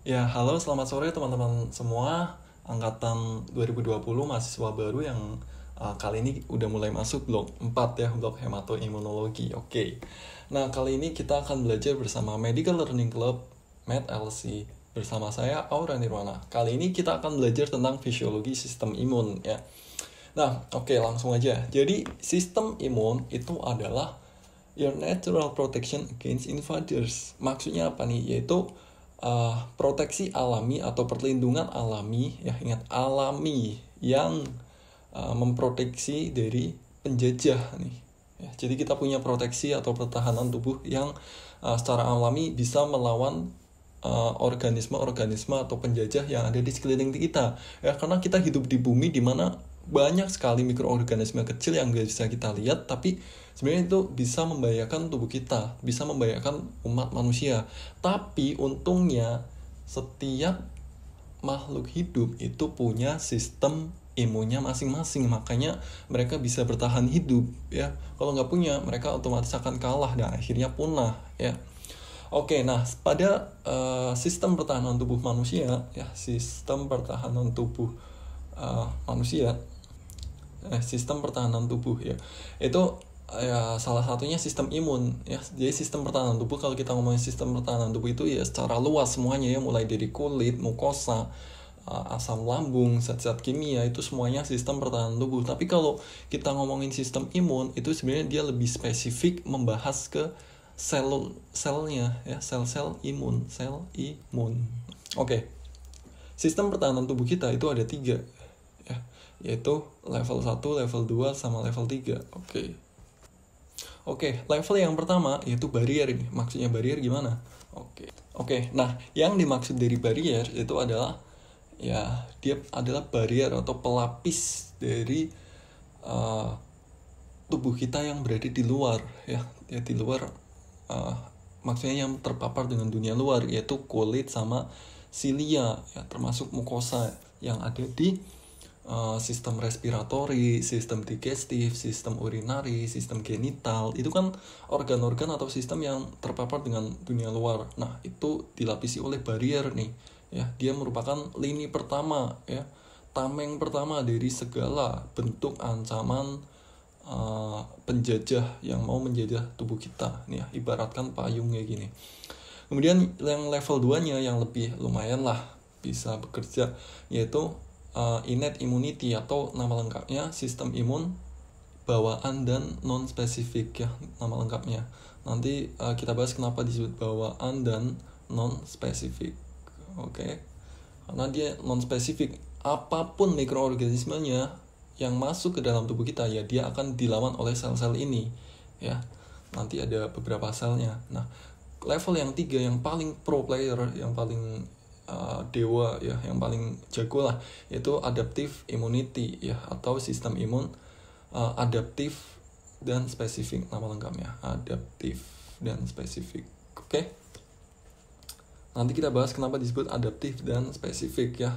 Ya, halo, selamat sore teman-teman semua. Angkatan 2020 mahasiswa baru yang kali ini udah mulai masuk blok 4 ya, blok hematoimunologi. Oke. Nah, kali ini kita akan belajar bersama Medical Learning Club MedLC bersama saya Aura Nirwana. Kali ini kita akan belajar tentang fisiologi sistem imun ya. Nah, oke, langsung aja. Jadi, sistem imun itu adalah your natural protection against invaders. Maksudnya apa nih? Yaitu proteksi alami atau perlindungan alami, ya ingat alami, yang memproteksi dari penjajah nih. Ya, jadi kita punya proteksi atau pertahanan tubuh yang secara alami bisa melawan organisme-organisme atau penjajah yang ada di sekeliling kita. Ya, karena kita hidup di bumi di mana banyak sekali mikroorganisme kecil yang gak bisa kita lihat, tapi sebenarnya itu bisa membahayakan tubuh kita, bisa membahayakan umat manusia. Tapi untungnya setiap makhluk hidup itu punya sistem imunnya masing-masing, makanya mereka bisa bertahan hidup ya. Kalau nggak punya, mereka otomatis akan kalah dan akhirnya punah ya. Oke, nah pada sistem pertahanan tubuh manusia ya, sistem pertahanan tubuh manusia, sistem pertahanan tubuh ya, itu ya salah satunya sistem imun ya. Jadi sistem pertahanan tubuh, kalau kita ngomongin sistem pertahanan tubuh itu ya secara luas semuanya ya, mulai dari kulit, mukosa, asam lambung, zat-zat kimia, itu semuanya sistem pertahanan tubuh. Tapi kalau kita ngomongin sistem imun, itu sebenarnya dia lebih spesifik membahas ke sel-selnya ya, sel-sel imun, sel imun. Oke. Sistem pertahanan tubuh kita itu ada 3 ya, yaitu level 1, level 2, sama level 3. Oke, level yang pertama yaitu barrier ini. Maksudnya barrier gimana? Oke, nah yang dimaksud dari barrier itu adalah ya, dia adalah barrier atau pelapis dari tubuh kita yang berada di luar ya di luar, maksudnya yang terpapar dengan dunia luar, yaitu kulit sama silia ya, termasuk mukosa yang ada di sistem respiratori, sistem digestif, sistem urinari, sistem genital. Itu kan organ-organ atau sistem yang terpapar dengan dunia luar. Nah, itu dilapisi oleh barrier nih ya. Dia merupakan lini pertama ya, tameng pertama dari segala bentuk ancaman penjajah yang mau menjajah tubuh kita nih ya, ibaratkan payung kayak gini. Kemudian yang level 2-nya yang lebih lumayan lah bisa bekerja, yaitu innate immunity atau nama lengkapnya sistem imun bawaan dan non-spesifik ya, nama lengkapnya. Nanti kita bahas kenapa disebut bawaan dan non-spesifik. Oke. Karena dia non-spesifik, apapun mikroorganismenya yang masuk ke dalam tubuh kita ya, dia akan dilawan oleh sel-sel ini ya. Nanti ada beberapa selnya. Nah, level yang 3 yang paling pro player, yang paling dewa ya, yang paling jago lah, yaitu adaptive immunity ya, atau sistem imun adaptif dan spesifik, nama lengkapnya adaptif dan spesifik. Oke. Nanti kita bahas kenapa disebut adaptif dan spesifik ya.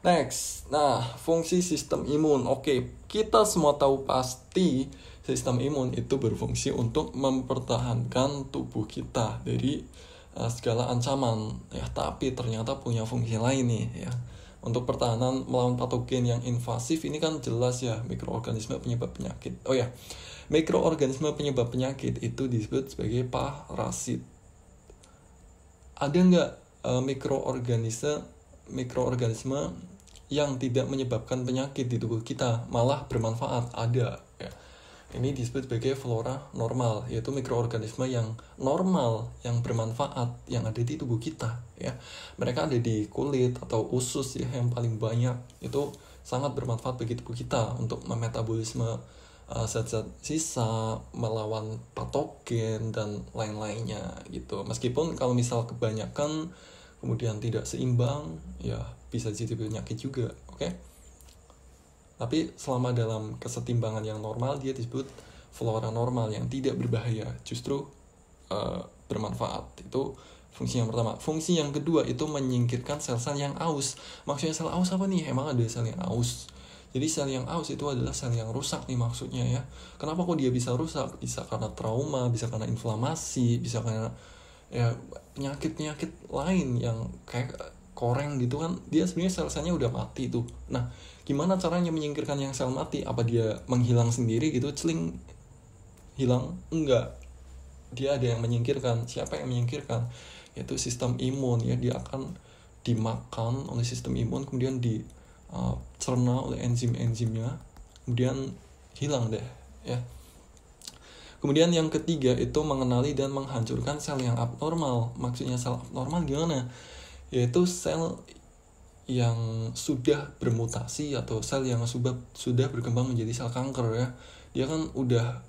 Next, nah fungsi sistem imun. Oke, kita semua tahu pasti sistem imun itu berfungsi untuk mempertahankan tubuh kita dari segala ancaman ya. Tapi ternyata punya fungsi lain nih ya, untuk pertahanan melawan patogen yang invasif. Ini kan jelas ya, mikroorganisme penyebab penyakit. Oh ya, mikroorganisme penyebab penyakit itu disebut sebagai parasit. Ada nggak mikroorganisme yang tidak menyebabkan penyakit di tubuh kita, malah bermanfaat? Ada ya. Ini disebut sebagai flora normal, yaitu mikroorganisme yang normal, yang bermanfaat, yang ada di tubuh kita ya. Mereka ada di kulit atau usus ya, yang paling banyak. Itu sangat bermanfaat bagi tubuh kita untuk memetabolisme zat-zat sisa, melawan patogen dan lain-lainnya gitu. Meskipun kalau misal kebanyakan kemudian tidak seimbang ya, bisa jadi penyakit juga. Oke. Tapi selama dalam kesetimbangan yang normal, dia disebut flora normal yang tidak berbahaya, justru bermanfaat. Itu fungsi yang pertama. Fungsi yang kedua itu menyingkirkan sel-sel yang aus. Maksudnya sel aus apa nih? Emang ada sel yang aus? Jadi sel yang aus itu adalah sel yang rusak nih maksudnya ya. Kenapa kok dia bisa rusak? Bisa karena trauma, bisa karena inflamasi, bisa karena ya penyakit-penyakit lain yang kayak koreng gitu kan, dia sebenarnya sel-selnya udah mati tuh. Nah, gimana caranya menyingkirkan yang sel mati? Apa dia menghilang sendiri gitu, celing hilang? Enggak, dia ada yang menyingkirkan. Siapa yang menyingkirkan? Yaitu sistem imun ya. Dia akan dimakan oleh sistem imun, kemudian dicerna oleh enzim-enzimnya, kemudian hilang deh ya. Kemudian yang ketiga itu mengenali dan menghancurkan sel yang abnormal. Maksudnya sel abnormal gimana? Yaitu sel yang sudah bermutasi atau sel yang sudah berkembang menjadi sel kanker ya. Dia kan udah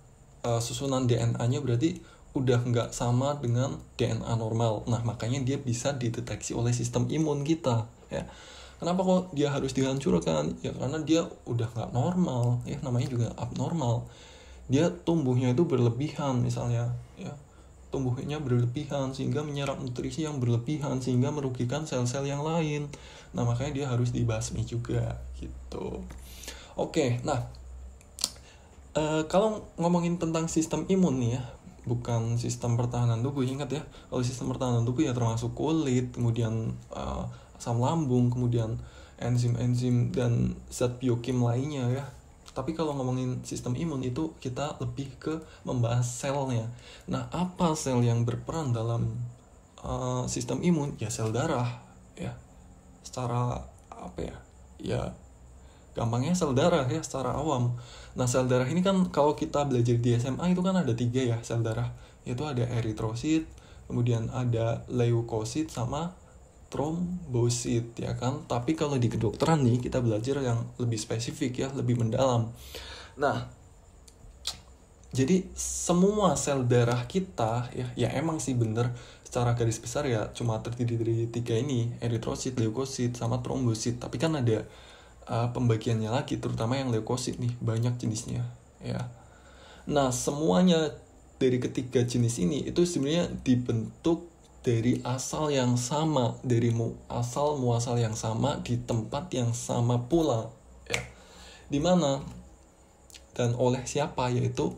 susunan DNA-nya berarti udah nggak sama dengan DNA normal. Nah, makanya dia bisa dideteksi oleh sistem imun kita ya. Kenapa kok dia harus dihancurkan? Ya karena dia udah nggak normal ya, namanya juga abnormal. Dia tumbuhnya itu berlebihan misalnya ya, tumbuhnya berlebihan sehingga menyerap nutrisi yang berlebihan sehingga merugikan sel-sel yang lain. Nah, makanya dia harus dibasmi juga gitu. Oke, nah kalau ngomongin tentang sistem imun nih ya, bukan sistem pertahanan tubuh, ingat ya, kalau sistem pertahanan tubuh ya termasuk kulit, kemudian asam lambung, kemudian enzim-enzim dan zat biokim lainnya ya. Tapi kalau ngomongin sistem imun itu kita lebih ke membahas selnya. Nah, apa sel yang berperan dalam sistem imun? Ya sel darah ya. Secara apa ya? Ya gampangnya sel darah ya secara awam. Nah, sel darah ini kan kalau kita belajar di SMA itu kan ada 3 ya sel darah. Itu ada eritrosit, kemudian ada leukosit sama trombosit ya kan. Tapi kalau di kedokteran nih kita belajar yang lebih spesifik ya, lebih mendalam. Nah, jadi semua sel darah kita ya emang sih bener secara garis besar ya cuma terdiri dari 3 ini, eritrosit, leukosit sama trombosit. Tapi kan ada pembagiannya lagi, terutama yang leukosit nih banyak jenisnya ya. Nah, semuanya dari ketiga jenis ini itu sebenarnya dibentuk dari asal yang sama, dari asal muasal yang sama di tempat yang sama pula ya. Dimana dan oleh siapa? Yaitu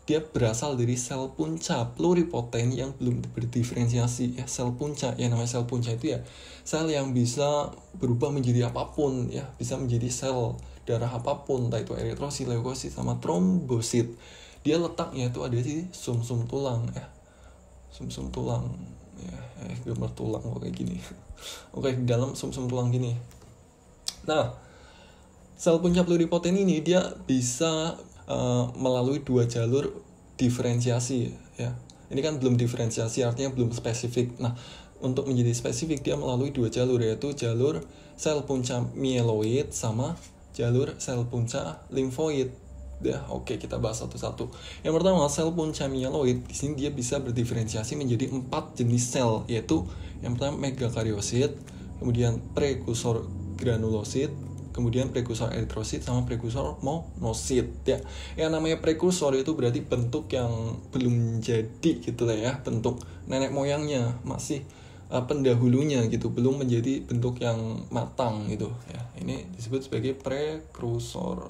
dia berasal dari sel punca pluripoten yang belum berdiferensiasi ya. Sel punca ya, namanya sel punca itu ya sel yang bisa berubah menjadi apapun ya, bisa menjadi sel darah apapun, entah itu eritrosit, leukosit sama trombosit. Dia letaknya itu ada di sumsum tulang ya, sumsum tulang ya, gambar tulang kayak gini. Oke, di dalam sumsum tulang gini. Nah, sel punca pluripoten ini dia bisa melalui 2 jalur diferensiasi ya. Ini kan belum diferensiasi, artinya belum spesifik. Nah, untuk menjadi spesifik dia melalui 2 jalur, yaitu jalur sel punca mieloid sama jalur sel punca limfoid. Ya, oke, kita bahas satu-satu. Yang pertama, sel punca mieloid di sini dia bisa berdiferensiasi menjadi 4 jenis sel, yaitu yang pertama megakariosit, kemudian prekursor granulosit, kemudian prekursor eritrosit sama prekursor monosit ya. Yang namanya prekursor itu berarti bentuk yang belum jadi gitu lah ya, bentuk nenek moyangnya, masih pendahulunya gitu, belum menjadi bentuk yang matang gitu ya. Ini disebut sebagai prekursor.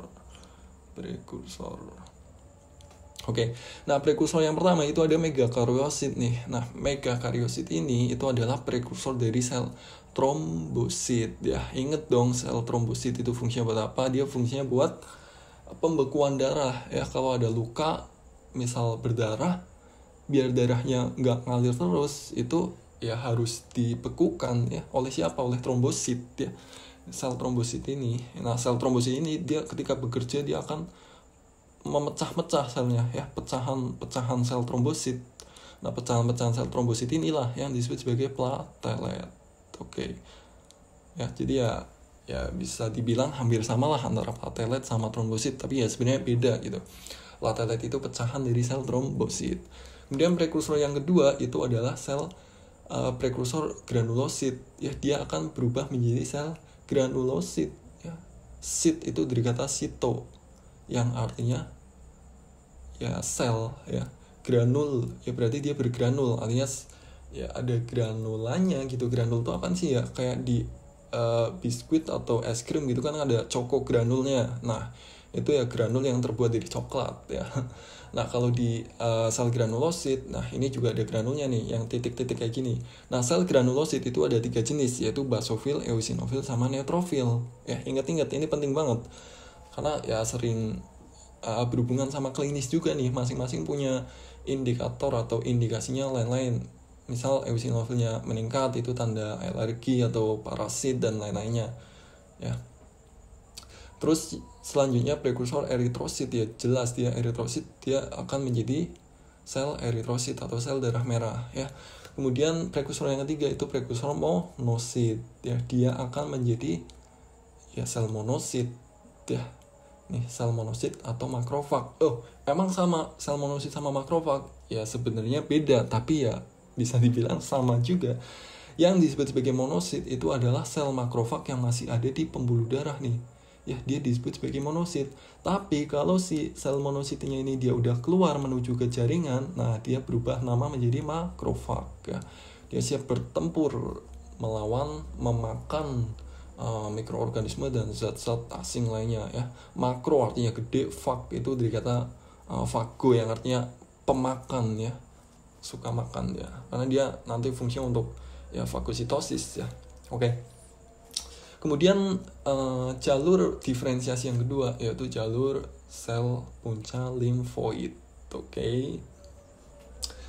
Oke. Nah, prekursor yang pertama itu ada megakariosit nih. Nah, megakariosit ini itu adalah prekursor dari sel trombosit ya. Ingat dong, sel trombosit itu fungsinya buat apa? Dia fungsinya buat pembekuan darah ya. Kalau ada luka misal berdarah, biar darahnya nggak ngalir terus, itu ya harus dibekukan ya. Oleh siapa? Oleh trombosit ya, sel trombosit ini. Nah, sel trombosit ini dia ketika bekerja dia akan memecah-mecah selnya ya, pecahan sel trombosit. Nah, pecahan-pecahan sel trombosit inilah yang disebut sebagai platelet. Oke. Ya, jadi ya bisa dibilang hampir sama lah antara platelet sama trombosit, tapi ya sebenarnya beda gitu. Platelet itu pecahan dari sel trombosit. Kemudian prekursor yang kedua itu adalah sel prekursor granulosit ya. Dia akan berubah menjadi sel granulosit ya. Sit itu dari kata sito yang artinya ya sel ya. Granul ya berarti dia bergranul, artinya ya ada granulanya gitu. Granul itu apa sih ya, kayak di biskuit atau es krim gitu kan ada coko granulnya. Nah, itu ya granul yang terbuat dari coklat ya. Nah kalau di sel granulosit, nah ini juga ada granulnya nih yang titik-titik kayak gini. Nah sel granulosit itu ada 3 jenis, yaitu basofil, eosinofil, sama neutrofil ya. Ingat-ingat ini penting banget karena ya sering berhubungan sama klinis juga nih, masing-masing punya indikator atau indikasinya lain-lain. Misal eosinofilnya meningkat itu tanda alergi atau parasit dan lain-lainnya ya. Terus selanjutnya prekursor eritrosit ya, jelas dia eritrosit, dia akan menjadi sel eritrosit atau sel darah merah ya. Kemudian prekursor yang ketiga itu prekursor monosit ya, dia akan menjadi ya sel monosit ya. Nih sel monosit atau makrofag. Emang sama sel monosit sama makrofag? Ya sebenarnya beda, tapi ya bisa dibilang sama juga. Yang disebut sebagai monosit itu adalah sel makrofag yang masih ada di pembuluh darah nih. Ya dia disebut sebagai monosit. Tapi kalau si sel monositnya ini dia udah keluar menuju ke jaringan, nah dia berubah nama menjadi makrofag ya. Dia siap bertempur melawan, memakan mikroorganisme dan zat-zat asing lainnya ya. Makro artinya gede, fag itu dari kata fago yang artinya pemakan ya, suka makan ya, karena dia nanti fungsinya untuk ya fagositosis ya. Oke. Kemudian jalur diferensiasi yang kedua yaitu jalur sel punca limfoid. Oke.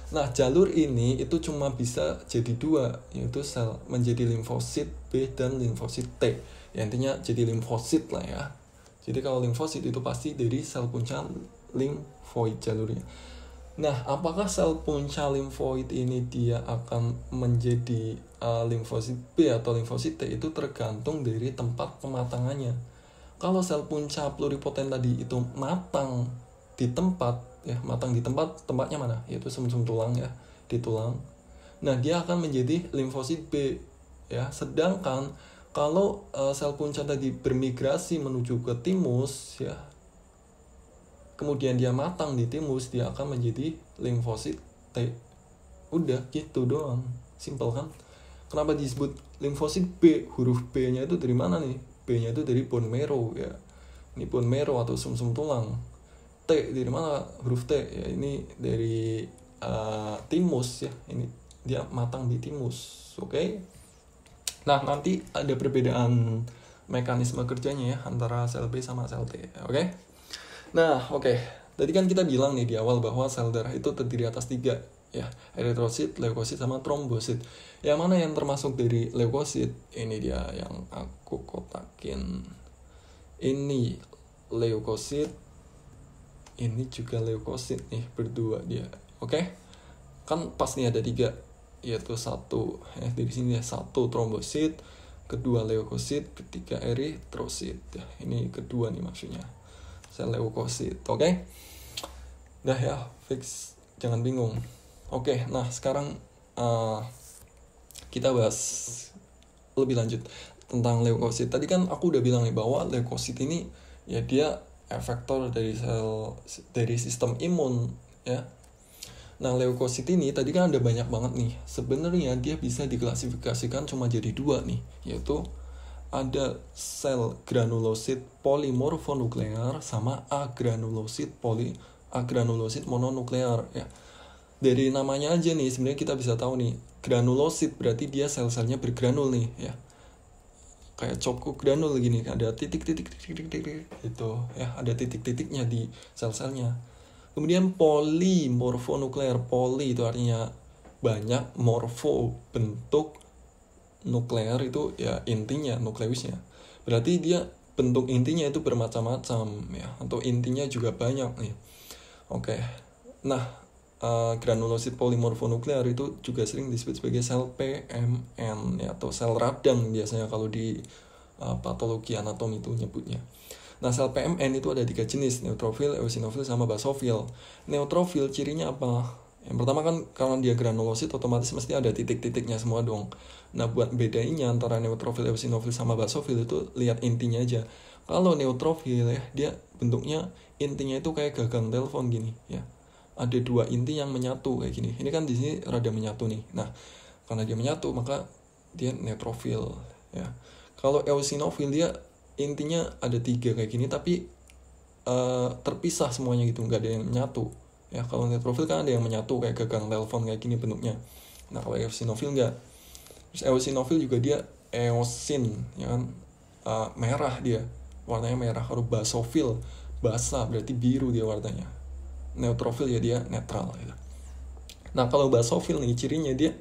Nah, jalur ini itu cuma bisa jadi 2, yaitu sel menjadi limfosit B dan limfosit T. Ya, intinya jadi limfosit lah ya. Jadi kalau limfosit itu pasti dari sel punca limfoid jalurnya. Nah, apakah sel punca limfoid ini dia akan menjadi limfosit B atau limfosit T itu tergantung dari tempat pematangannya. Kalau sel punca pluripoten tadi itu matang di tempat ya, matang di tempatnya mana? Yaitu sumsum tulang ya, di tulang. Nah, dia akan menjadi limfosit B ya. Sedangkan kalau sel punca tadi bermigrasi menuju ke timus ya, kemudian dia matang di timus, dia akan menjadi limfosit T. Udah gitu doang, simpel kan? Kenapa disebut limfosit B? Huruf B-nya itu dari mana nih? B-nya itu dari bone marrow ya. Ini bone marrow atau sumsum tulang. T dari mana huruf T? Ya ini dari timus ya. Ini dia matang di timus. Oke. Nah, nanti ada perbedaan mekanisme kerjanya ya antara sel B sama sel T. Oke. Nah, oke. Tadi kan kita bilang nih di awal bahwa sel darah itu terdiri atas 3 ya, eritrosit, leukosit, sama trombosit. Yang mana yang termasuk dari leukosit? Ini dia yang aku kotakin. Ini leukosit, ini juga leukosit nih, berdua dia. Oke? Kan pas nih ada 3, yaitu 1 dari sini ya, 1 trombosit, kedua leukosit, ketiga eritrosit. Ya, ini kedua nih maksudnya. Sel leukosit. Oke? Dah ya, fix, jangan bingung. Oke, nah sekarang kita bahas lebih lanjut tentang leukosit. Tadi kan aku udah bilang nih bahwa leukosit ini ya dia efektor dari sistem imun ya. Nah, leukosit ini tadi kan ada banyak banget nih. Sebenarnya dia bisa diklasifikasikan cuma jadi 2 nih, yaitu ada sel granulosit polimorfonuklear sama agranulosit mononuklear ya. Dari namanya aja nih sebenarnya kita bisa tahu nih, granulosit berarti dia sel-selnya bergranul nih ya, kayak coko granul gini, ada titik-titik gitu ya, ada titik-titiknya di sel-selnya. Kemudian polimorfonuklear, poli itu artinya banyak, morfo bentuk, nuklear itu ya intinya, nukleusnya, berarti dia bentuk intinya itu bermacam-macam ya, atau intinya juga banyak nih. Oke. Nah, granulosit polimorfonuklear itu juga sering disebut sebagai sel PMN ya, atau sel radang biasanya kalau di patologi anatomi itu nyebutnya. Nah, sel PMN itu ada 3 jenis, neutrofil, eosinofil, sama basofil. Neutrofil cirinya apa? Yang pertama kan karena dia granulosit otomatis mesti ada titik-titiknya semua dong. Nah, buat bedainya antara neutrofil, eosinofil, sama basofil itu lihat intinya aja. Kalau neutrofil ya, dia bentuknya intinya itu kayak gagang telepon gini ya. Ada 2 inti yang menyatu kayak gini. Ini kan di sini rada menyatu nih. Nah, karena dia menyatu maka dia neutrofil ya. Kalau eosinofil dia intinya ada 3 kayak gini, tapi terpisah semuanya gitu, nggak ada yang menyatu ya. Kalau neutrofil kan ada yang menyatu kayak gagang telepon kayak gini bentuknya. Nah kalau eosinofil nggak. Terus eosinofil juga dia eosin ya kan, merah dia, warnanya merah. Kalau basofil, basa berarti biru dia warnanya. Neutrofil ya dia netral gitu. Nah kalau basofil nih cirinya dia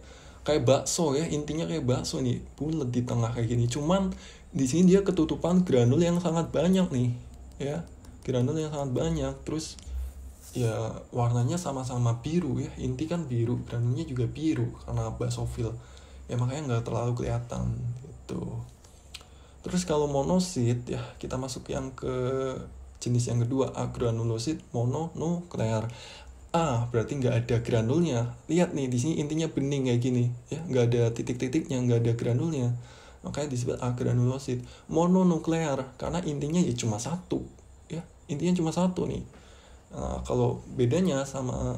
kayak bakso ya, intinya kayak bakso nih, bulat di tengah kayak gini. Cuman di sini dia ketutupan granul yang sangat banyak nih ya, granul yang sangat banyak. Terus ya warnanya sama-sama biru ya, inti kan biru, granulnya juga biru karena basofil ya, makanya nggak terlalu kelihatan gitu. Terus kalau monosit ya, kita masuk yang ke jenis yang kedua, agranulosit mononuklear. Berarti nggak ada granulnya. Lihat nih di sini intinya bening kayak gini ya, nggak ada titik-titiknya, nggak ada granulnya, makanya disebut agranulosit. Mononuklear karena intinya ya cuma satu ya, intinya cuma satu nih. Nah, kalau bedanya sama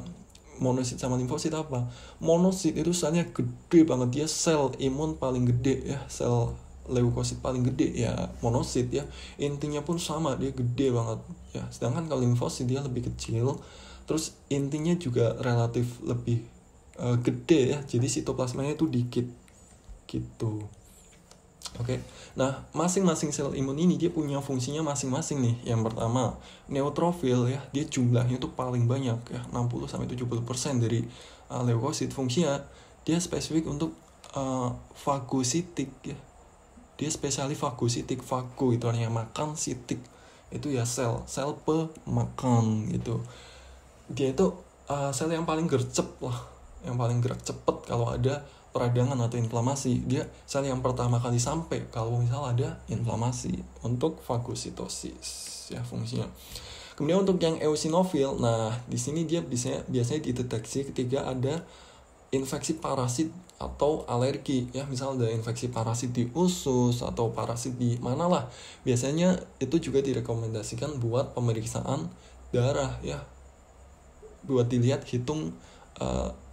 monosit sama limfosit apa? Monosit itu selnya gede banget, dia sel imun paling gede ya, sel leukosit paling gede ya monosit ya, intinya pun sama, dia gede banget ya. Sedangkan kalau limfosit dia lebih kecil, terus intinya juga relatif lebih gede ya, jadi sitoplasmanya itu dikit gitu. Oke. Nah, masing-masing sel imun ini dia punya fungsinya masing-masing nih. Yang pertama, neutrofil ya, dia jumlahnya itu paling banyak ya, 60-70% dari leukosit. Fungsinya dia spesifik untuk fagositik ya. Dia spesialis fagositik. Fago itu artinya makan, sitik itu ya sel pemakan gitu. Dia itu sel yang paling gercep lah, yang paling gerak cepet kalau ada peradangan atau inflamasi. Dia sel yang pertama kali sampai kalau misal ada inflamasi, untuk fagositosis ya fungsinya. Kemudian untuk yang eosinofil, nah di sini dia biasanya dideteksi ketika ada infeksi parasit atau alergi ya, misal ada infeksi parasit di usus atau parasit di mana lah, biasanya itu juga direkomendasikan buat pemeriksaan darah ya, buat dilihat hitung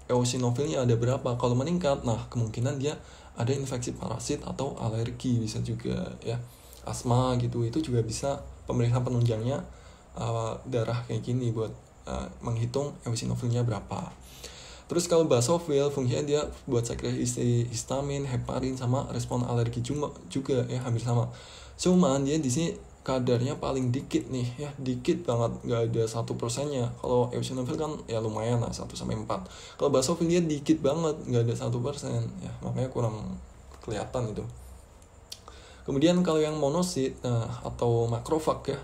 eosinofilnya ada berapa. Kalau meningkat, nah kemungkinan dia ada infeksi parasit atau alergi, bisa juga ya, asma gitu. Itu juga bisa pemeriksaan penunjangnya darah kayak gini buat menghitung eosinofilnya berapa. Terus kalau basofil fungsinya dia buat sekresi histamin, heparin, sama respon alergi juga ya, hampir sama. Cuman dia di sini kadarnya paling dikit nih ya, dikit banget, nggak ada 1%-nya. Kalau eosinofil kan ya lumayan lah, 1-4. Kalau basofil dia dikit banget, nggak ada 1% ya, makanya kurang kelihatan itu. Kemudian kalau yang monosit atau makrofag ya,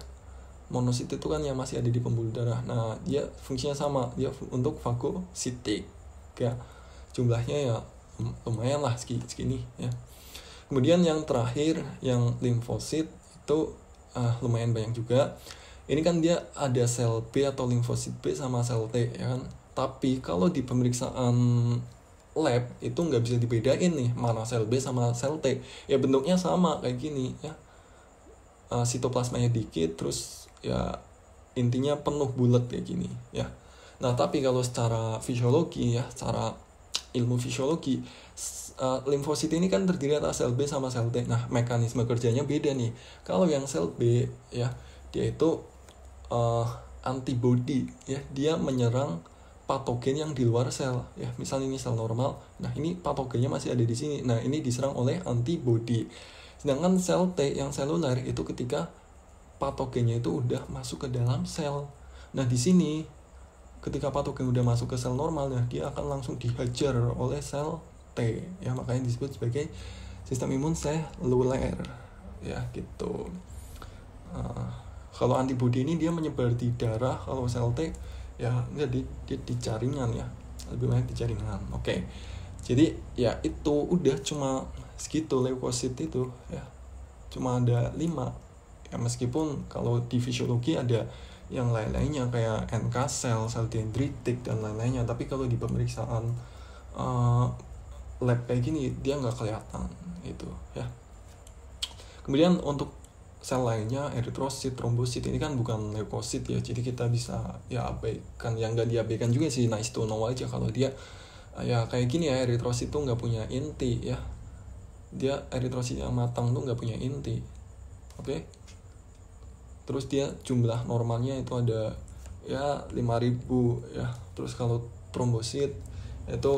monosit itu kan yang masih ada di pembuluh darah. Nah dia fungsinya sama, dia untuk fagositik ya, jumlahnya ya lumayan lah segini ya. Kemudian yang terakhir yang limfosit itu lumayan banyak juga. Ini kan dia ada sel B atau limfosit B sama sel T ya kan. Tapi kalau di pemeriksaan lab itu nggak bisa dibedain nih mana sel B sama sel T. Ya bentuknya sama kayak gini ya. Sitoplasmanya dikit, terus ya intinya penuh bulat kayak gini ya. Nah tapi kalau secara fisiologi ya, secara ilmu fisiologi, limfosit ini kan terdiri atas sel B sama sel T. Nah mekanisme kerjanya beda nih. Kalau yang sel B ya, dia itu antibody ya, dia menyerang patogen yang di luar sel ya. Misal ini sel normal, nah ini patogennya masih ada di sini, nah ini diserang oleh antibody. Sedangkan sel T yang seluler itu ketika patogennya itu udah masuk ke dalam sel. Nah di sini ketika patogen udah masuk ke sel normal, nah dia akan langsung dihajar oleh sel T ya, makanya disebut sebagai sistem imun seluler ya gitu. Kalau antibody ini dia menyebar di darah, kalau sel T ya enggak, di jaringan ya, lebih banyak di jaringan. Oke. Jadi ya itu udah cuma segitu leukosit itu ya, cuma ada 5 ya, meskipun kalau di fisiologi ada yang lain-lainnya kayak NK sel, sel dendritik dan lain-lainnya, tapi kalau di pemeriksaan lab kayak gini dia nggak kelihatan itu ya. Kemudian untuk sel lainnya, eritrosit, trombosit, ini kan bukan leukosit ya, jadi kita bisa ya abaikan, yang nggak diabaikan juga sih, nice to know aja kalau dia ya kayak gini ya. Eritrosit tuh nggak punya inti ya, dia eritrosit yang matang tuh nggak punya inti. Oke. Terus dia jumlah normalnya itu ada ya 5.000 ya. Terus kalau trombosit itu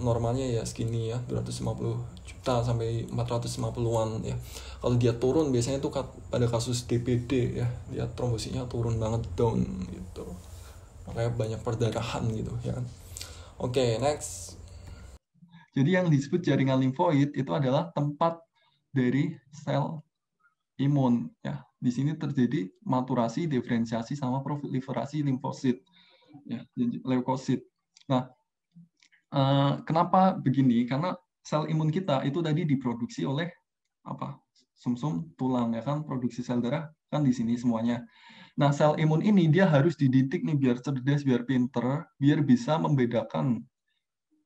normalnya ya segini ya, 250 juta sampai 450-an ya. Kalau dia turun biasanya itu pada kasus DPD ya, dia trombositnya turun banget, down gitu, makanya banyak perdarahan gitu ya. Oke, next. Jadi yang disebut jaringan limfoid itu adalah tempat dari sel imun ya. Di sini terjadi maturasi, diferensiasi sama proliferasi limfosit ya, leukosit. Nah, kenapa begini? Karena sel imun kita itu tadi diproduksi oleh apa? Sumsum tulang ya kan, produksi sel darah kan di sini semuanya. Nah, sel imun ini dia harus dididik nih biar cerdas, biar pinter, biar bisa membedakan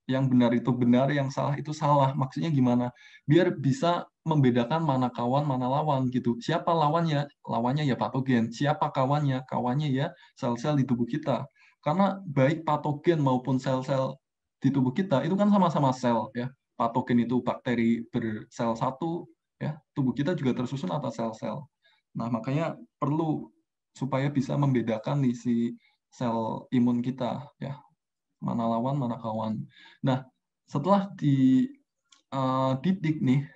yang benar itu benar, yang salah itu salah. Maksudnya gimana? Biar bisa membedakan mana kawan, mana lawan gitu. Siapa lawannya? Lawannya ya patogen. Siapa kawannya? Kawannya ya sel-sel di tubuh kita. Karena baik patogen maupun sel-sel di tubuh kita itu kan sama-sama sel ya. Patogen itu bakteri bersel satu ya. Tubuh kita juga tersusun atas sel-sel. Nah, makanya perlu supaya bisa membedakan nih si sel imun kita ya, mana lawan, mana kawan. Nah, setelah dididik nih,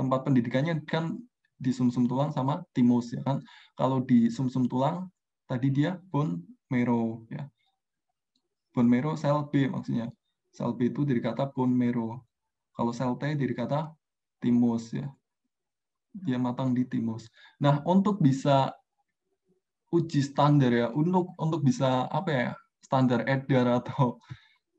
tempat pendidikannya kan di sumsum tulang sama timus ya kan. Kalau di sumsum tulang tadi dia bone marrow ya. Bone marrow sel B maksudnya. Sel B itu dari kata bone marrow. Kalau sel T dari kata timus ya. Dia matang di timus. Nah, untuk bisa uji standar ya, untuk bisa apa ya, standar EDAR atau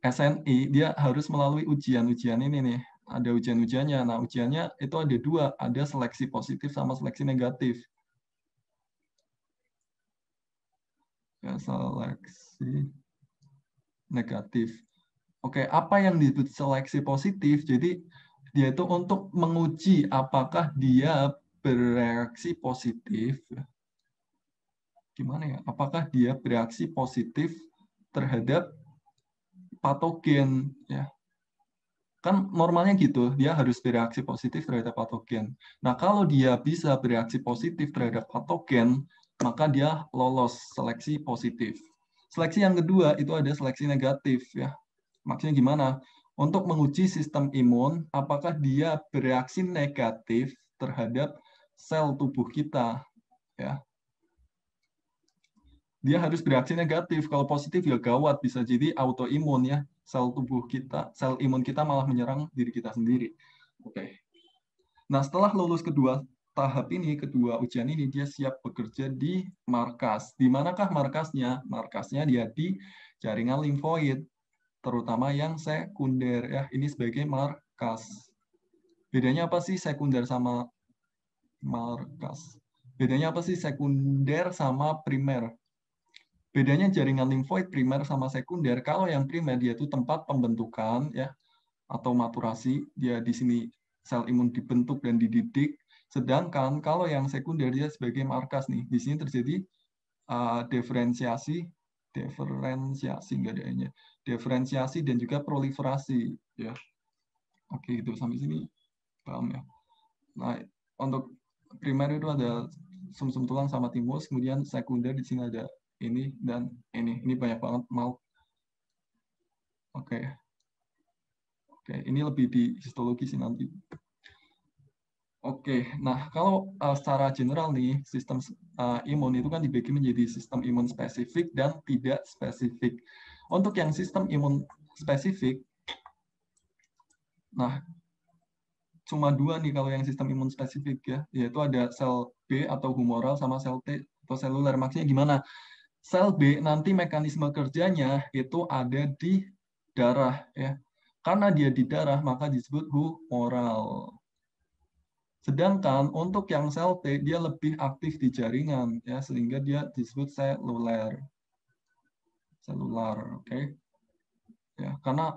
SNI, dia harus melalui ujian-ujian ini nih. Ada ujian-ujiannya. Nah, ujiannya itu ada dua. Ada seleksi positif sama seleksi negatif. Ya, seleksi negatif. Oke, apa yang disebut seleksi positif? Jadi, dia itu untuk menguji apakah dia bereaksi positif. Gimana ya? Apakah dia bereaksi positif terhadap patogen ya. Kan normalnya gitu, dia harus bereaksi positif terhadap patogen. Nah, kalau dia bisa bereaksi positif terhadap patogen, maka dia lolos seleksi positif. Seleksi yang kedua itu ada seleksi negatif ya. Maksudnya gimana? Untuk menguji sistem imun, apakah dia bereaksi negatif terhadap sel tubuh kita ya. Dia harus bereaksi negatif. Kalau positif ya gawat, bisa jadi autoimun ya. Sel tubuh kita, sel imun kita malah menyerang diri kita sendiri. Oke. Nah, setelah lulus kedua tahap ini, kedua ujian ini, dia siap bekerja di markas. Di manakah markasnya? Markasnya dia di jaringan limfoid, terutama yang sekunder ya. Ini sebagai markas. Bedanya apa sih sekunder sama markas? Bedanya apa sih sekunder sama primer? Bedanya jaringan limfoid primer sama sekunder, kalau yang primer dia itu tempat pembentukan ya atau maturasi, dia di sini sel imun dibentuk dan dididik. Sedangkan kalau yang sekunder dia sebagai markas nih, di sini terjadi diferensiasi enggak adanya, diferensiasi dan juga proliferasi ya. Oke, itu sampai sini paham ya. Nah, untuk primer itu ada sumsum tulang sama timus, kemudian sekunder di sini ada ini dan ini banyak banget mau. Oke. Oke, ini lebih di histologi sih nanti. Oke, nah kalau secara general nih sistem imun itu kan dibagi menjadi sistem imun spesifik dan tidak spesifik. Untuk yang sistem imun spesifik, nah cuma dua nih kalau yang sistem imun spesifik ya, yaitu ada sel B atau humoral sama sel T atau seluler. Maksudnya gimana? Sel B nanti mekanisme kerjanya itu ada di darah ya. Karena dia di darah maka disebut humoral. Sedangkan untuk yang sel T dia lebih aktif di jaringan ya, sehingga dia disebut seluler. Selular, oke. Ya, karena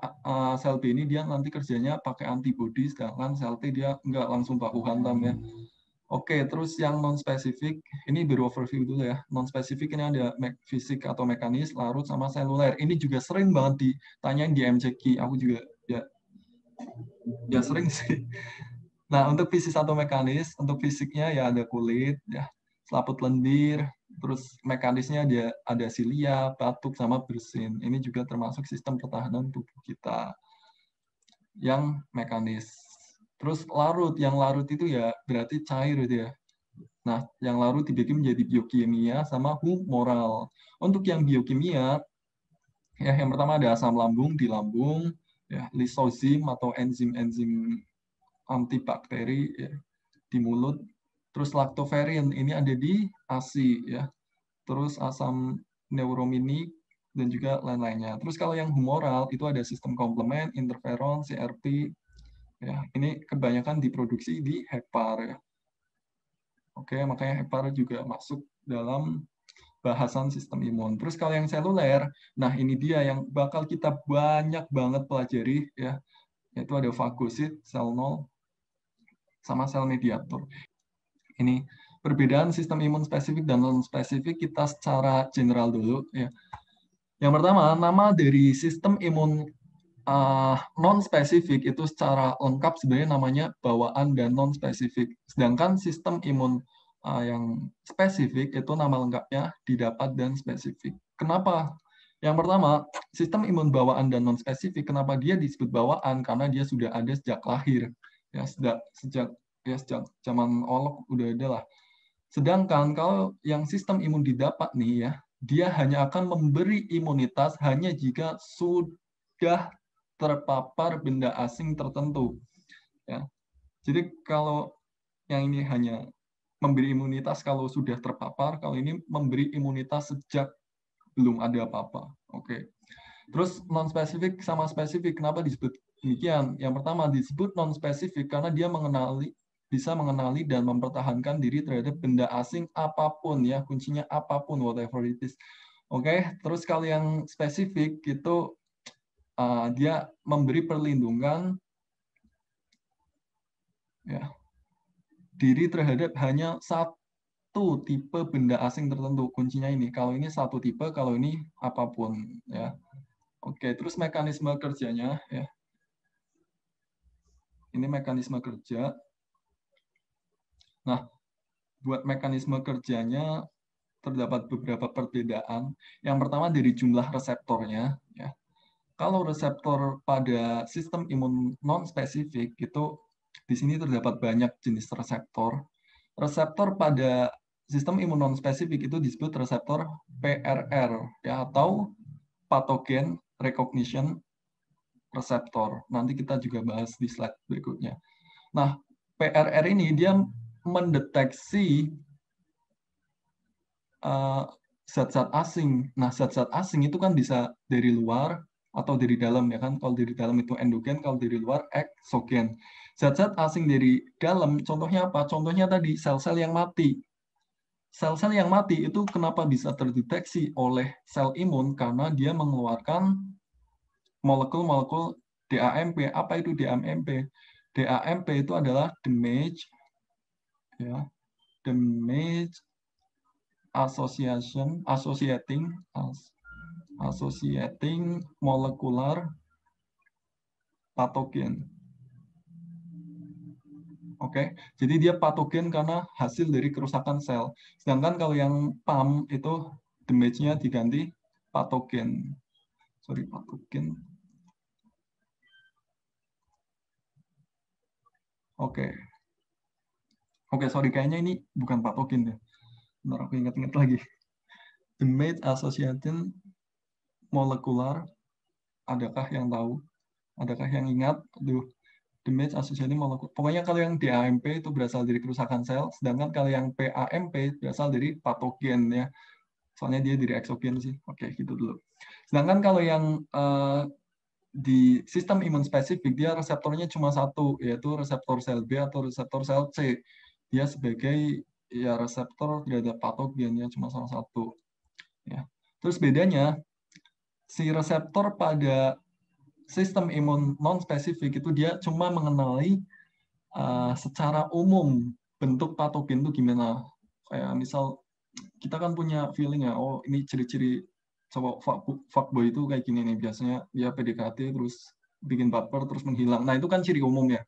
sel B ini dia nanti kerjanya pakai antibodi, sedangkan sel T dia nggak langsung baku hantam ya. Oke, terus yang non-spesifik, ini baru overview dulu ya. Non-spesifik ini ada fisik atau mekanis, larut, sama seluler. Ini juga sering banget ditanyain di MCQ. Aku juga ya sering sih. Nah, untuk fisik atau mekanis, untuk fisiknya ya ada kulit, ya selaput lendir, terus mekanisnya ada silia, batuk, sama bersin. Ini juga termasuk sistem pertahanan tubuh kita yang mekanis. Terus larut, yang larut itu ya berarti cair itu ya. Nah, yang larut dibagi menjadi biokimia sama humoral. Untuk yang biokimia, ya yang pertama ada asam lambung di lambung, ya lisozim atau enzim-enzim antibakteri ya, di mulut. Terus laktoferin ini ada di ASI ya. Terus asam neurominik dan juga lain-lainnya. Terus kalau yang humoral itu ada sistem komplement, interferon, CRP. Ya, ini kebanyakan diproduksi di hepar ya. Oke, makanya hepar juga masuk dalam bahasan sistem imun. Terus kalau yang seluler, nah ini dia yang bakal kita banyak banget pelajari ya, yaitu ada fagosit, sel nol, sama sel mediator. Ini perbedaan sistem imun spesifik dan non spesifik kita secara general dulu ya. Yang pertama, nama dari sistem imun non spesifik itu secara lengkap sebenarnya namanya bawaan dan non spesifik. Sedangkan sistem imun yang spesifik itu nama lengkapnya didapat dan spesifik. Kenapa? Yang pertama, sistem imun bawaan dan non spesifik, kenapa dia disebut bawaan? Karena dia sudah ada sejak lahir. Ya, sejak zaman olok udah ada lah. Sedangkan kalau yang sistem imun didapat nih ya, dia hanya akan memberi imunitas hanya jika sudah terpapar benda asing tertentu. Ya. Jadi kalau yang ini hanya memberi imunitas kalau sudah terpapar, kalau ini memberi imunitas sejak belum ada apa-apa. Oke. Terus non spesifik sama spesifik, kenapa disebut demikian? Yang pertama disebut non spesifik karena dia bisa mengenali dan mempertahankan diri terhadap benda asing apapun ya, kuncinya apapun, whatever it is. Oke, terus kalau yang spesifik itu dia memberi perlindungan ya, diri terhadap hanya satu tipe benda asing tertentu. Kuncinya ini, kalau ini satu tipe, kalau ini apapun ya. Oke, terus mekanisme kerjanya ya. Ini mekanisme kerja. Nah, buat mekanisme kerjanya terdapat beberapa perbedaan. Yang pertama dari jumlah reseptornya ya. Kalau reseptor pada sistem imun non spesifik itu di sini terdapat banyak jenis reseptor. Reseptor pada sistem imun non spesifik itu disebut reseptor PRR ya, atau pathogen recognition receptor. Nanti kita juga bahas di slide berikutnya. Nah, PRR ini dia mendeteksi zat-zat asing. Nah, zat-zat asing itu kan bisa dari luar atau dari dalam ya kan. Kalau dari dalam itu endogen, kalau dari luar eksogen. Zat-zat asing dari dalam contohnya apa? Contohnya tadi sel-sel yang mati. Sel-sel yang mati itu kenapa bisa terdeteksi oleh sel imun? Karena dia mengeluarkan molekul-molekul DAMP. Apa itu DAMP? DAMP itu adalah damage ya, damage associating molecular patogen. Oke, jadi dia patogen karena hasil dari kerusakan sel. Sedangkan kalau yang PAM itu damage-nya diganti patogen. Sorry, patogen. Oke. Oke, sorry, kayaknya ini bukan patogen ya. Bentar, aku ingat-ingat lagi. Damage associating molecular. Adakah yang tahu? Adakah yang ingat? Aduh. Damage associating molecule. Pokoknya kalau yang DAMP itu berasal dari kerusakan sel, sedangkan kalau yang PAMP berasal dari patogen ya. Soalnya dia dari eksogen sih. Oke, gitu dulu. Sedangkan kalau yang di sistem imun spesifik, dia reseptornya cuma satu, yaitu reseptor sel B atau reseptor sel C. Dia sebagai ya reseptor terhadap patogennya cuma salah satu. Ya. Terus bedanya, si reseptor pada sistem imun non spesifik itu dia cuma mengenali secara umum bentuk patogen itu gimana. Kayak misal kita kan punya feeling ya, oh ini ciri-ciri cowok fuckboy itu kayak gini nih, biasanya dia PDKT terus bikin baper terus menghilang. Nah itu kan ciri umum ya.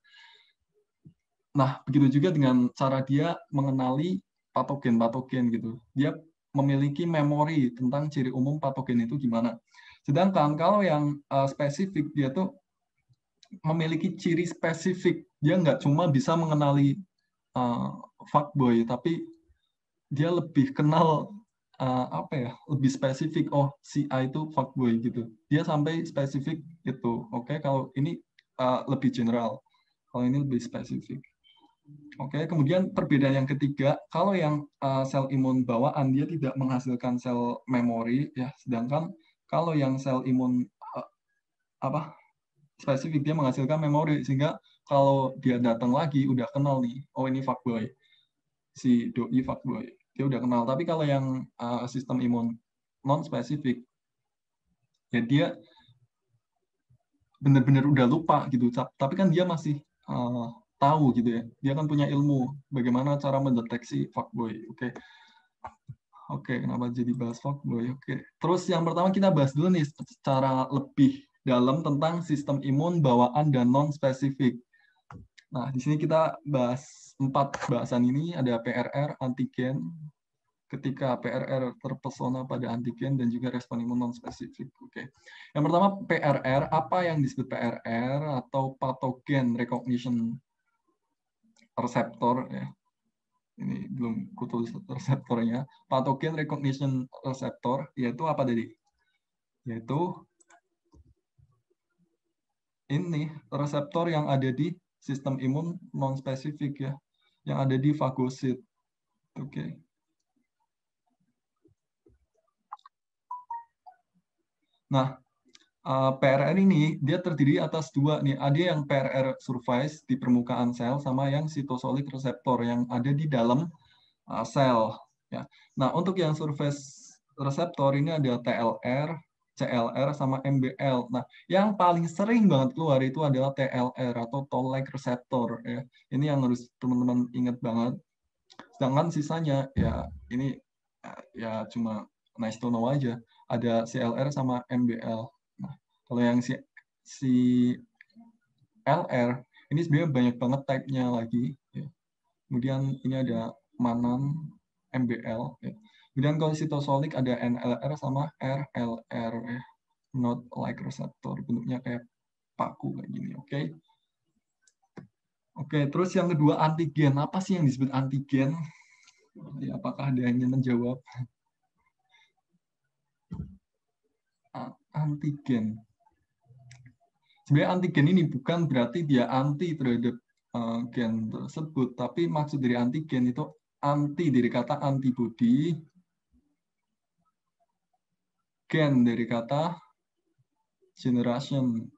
Nah begitu juga dengan cara dia mengenali patogen gitu. Dia memiliki memori tentang ciri umum patogen itu gimana. Sedangkan kalau yang spesifik, dia tuh memiliki ciri spesifik. Dia nggak cuma bisa mengenali fuckboy, tapi dia lebih kenal lebih spesifik. Oh, si A itu fuckboy gitu. Dia sampai spesifik itu. Oke, kalau ini lebih general. Kalau ini lebih spesifik. Oke, kemudian perbedaan yang ketiga, kalau yang sel imun bawaan dia tidak menghasilkan sel memori, ya, sedangkan kalau yang sel imun spesifik dia menghasilkan memori, sehingga kalau dia datang lagi udah kenal nih, oh ini fuckboy, si doi fuckboy, dia udah kenal. Tapi kalau yang sistem imun non spesifik, ya dia benar-benar udah lupa gitu, tapi kan dia masih tahu gitu ya, dia kan punya ilmu bagaimana cara mendeteksi fuckboy. Oke, kenapa jadi bahas fuckboy? Oke, terus yang pertama kita bahas dulu nih secara lebih dalam tentang sistem imun bawaan dan non spesifik. Nah, di sini kita bahas 4 bahasan ini, ada PRR, antigen, ketika PRR terpesona pada antigen, dan juga respon imun non spesifik. Oke. Yang pertama PRR, apa yang disebut PRR atau pathogen recognition receptor ya. Ini belum kutulis reseptornya. Pathogen recognition receptor yaitu apa tadi? Yaitu ini reseptor yang ada di sistem imun non spesifik ya, yang ada di fagosit. Oke. Nah, PRR ini dia terdiri atas 2 nih. Ada yang PRR surface di permukaan sel sama yang cytosolic receptor yang ada di dalam sel. Ya. Nah, untuk yang surface receptor ini ada TLR, CLR, sama MBL. Nah, yang paling sering banget keluar itu adalah TLR atau toll-like receptor. Ya. Ini yang harus teman-teman ingat banget. Sedangkan sisanya ya ini ya cuma nice to know aja. Ada CLR sama MBL. Nah, kalau yang si LR ini sebenarnya banyak banget type-nya lagi. Ya. Kemudian ini ada Manan, MBL. Ya. Kemudian kalau cytosolic ada NLR sama RLR. Ya. Not like receptor. Bentuknya kayak paku kayak gini. Oke. Oke, terus yang kedua antigen. Apa sih yang disebut antigen? Ya, apakah ada yang ingin menjawab? Antigen. Sebenarnya antigen ini bukan berarti dia anti terhadap gen tersebut, tapi maksud dari antigen itu anti dari kata antibody, gen dari kata generation,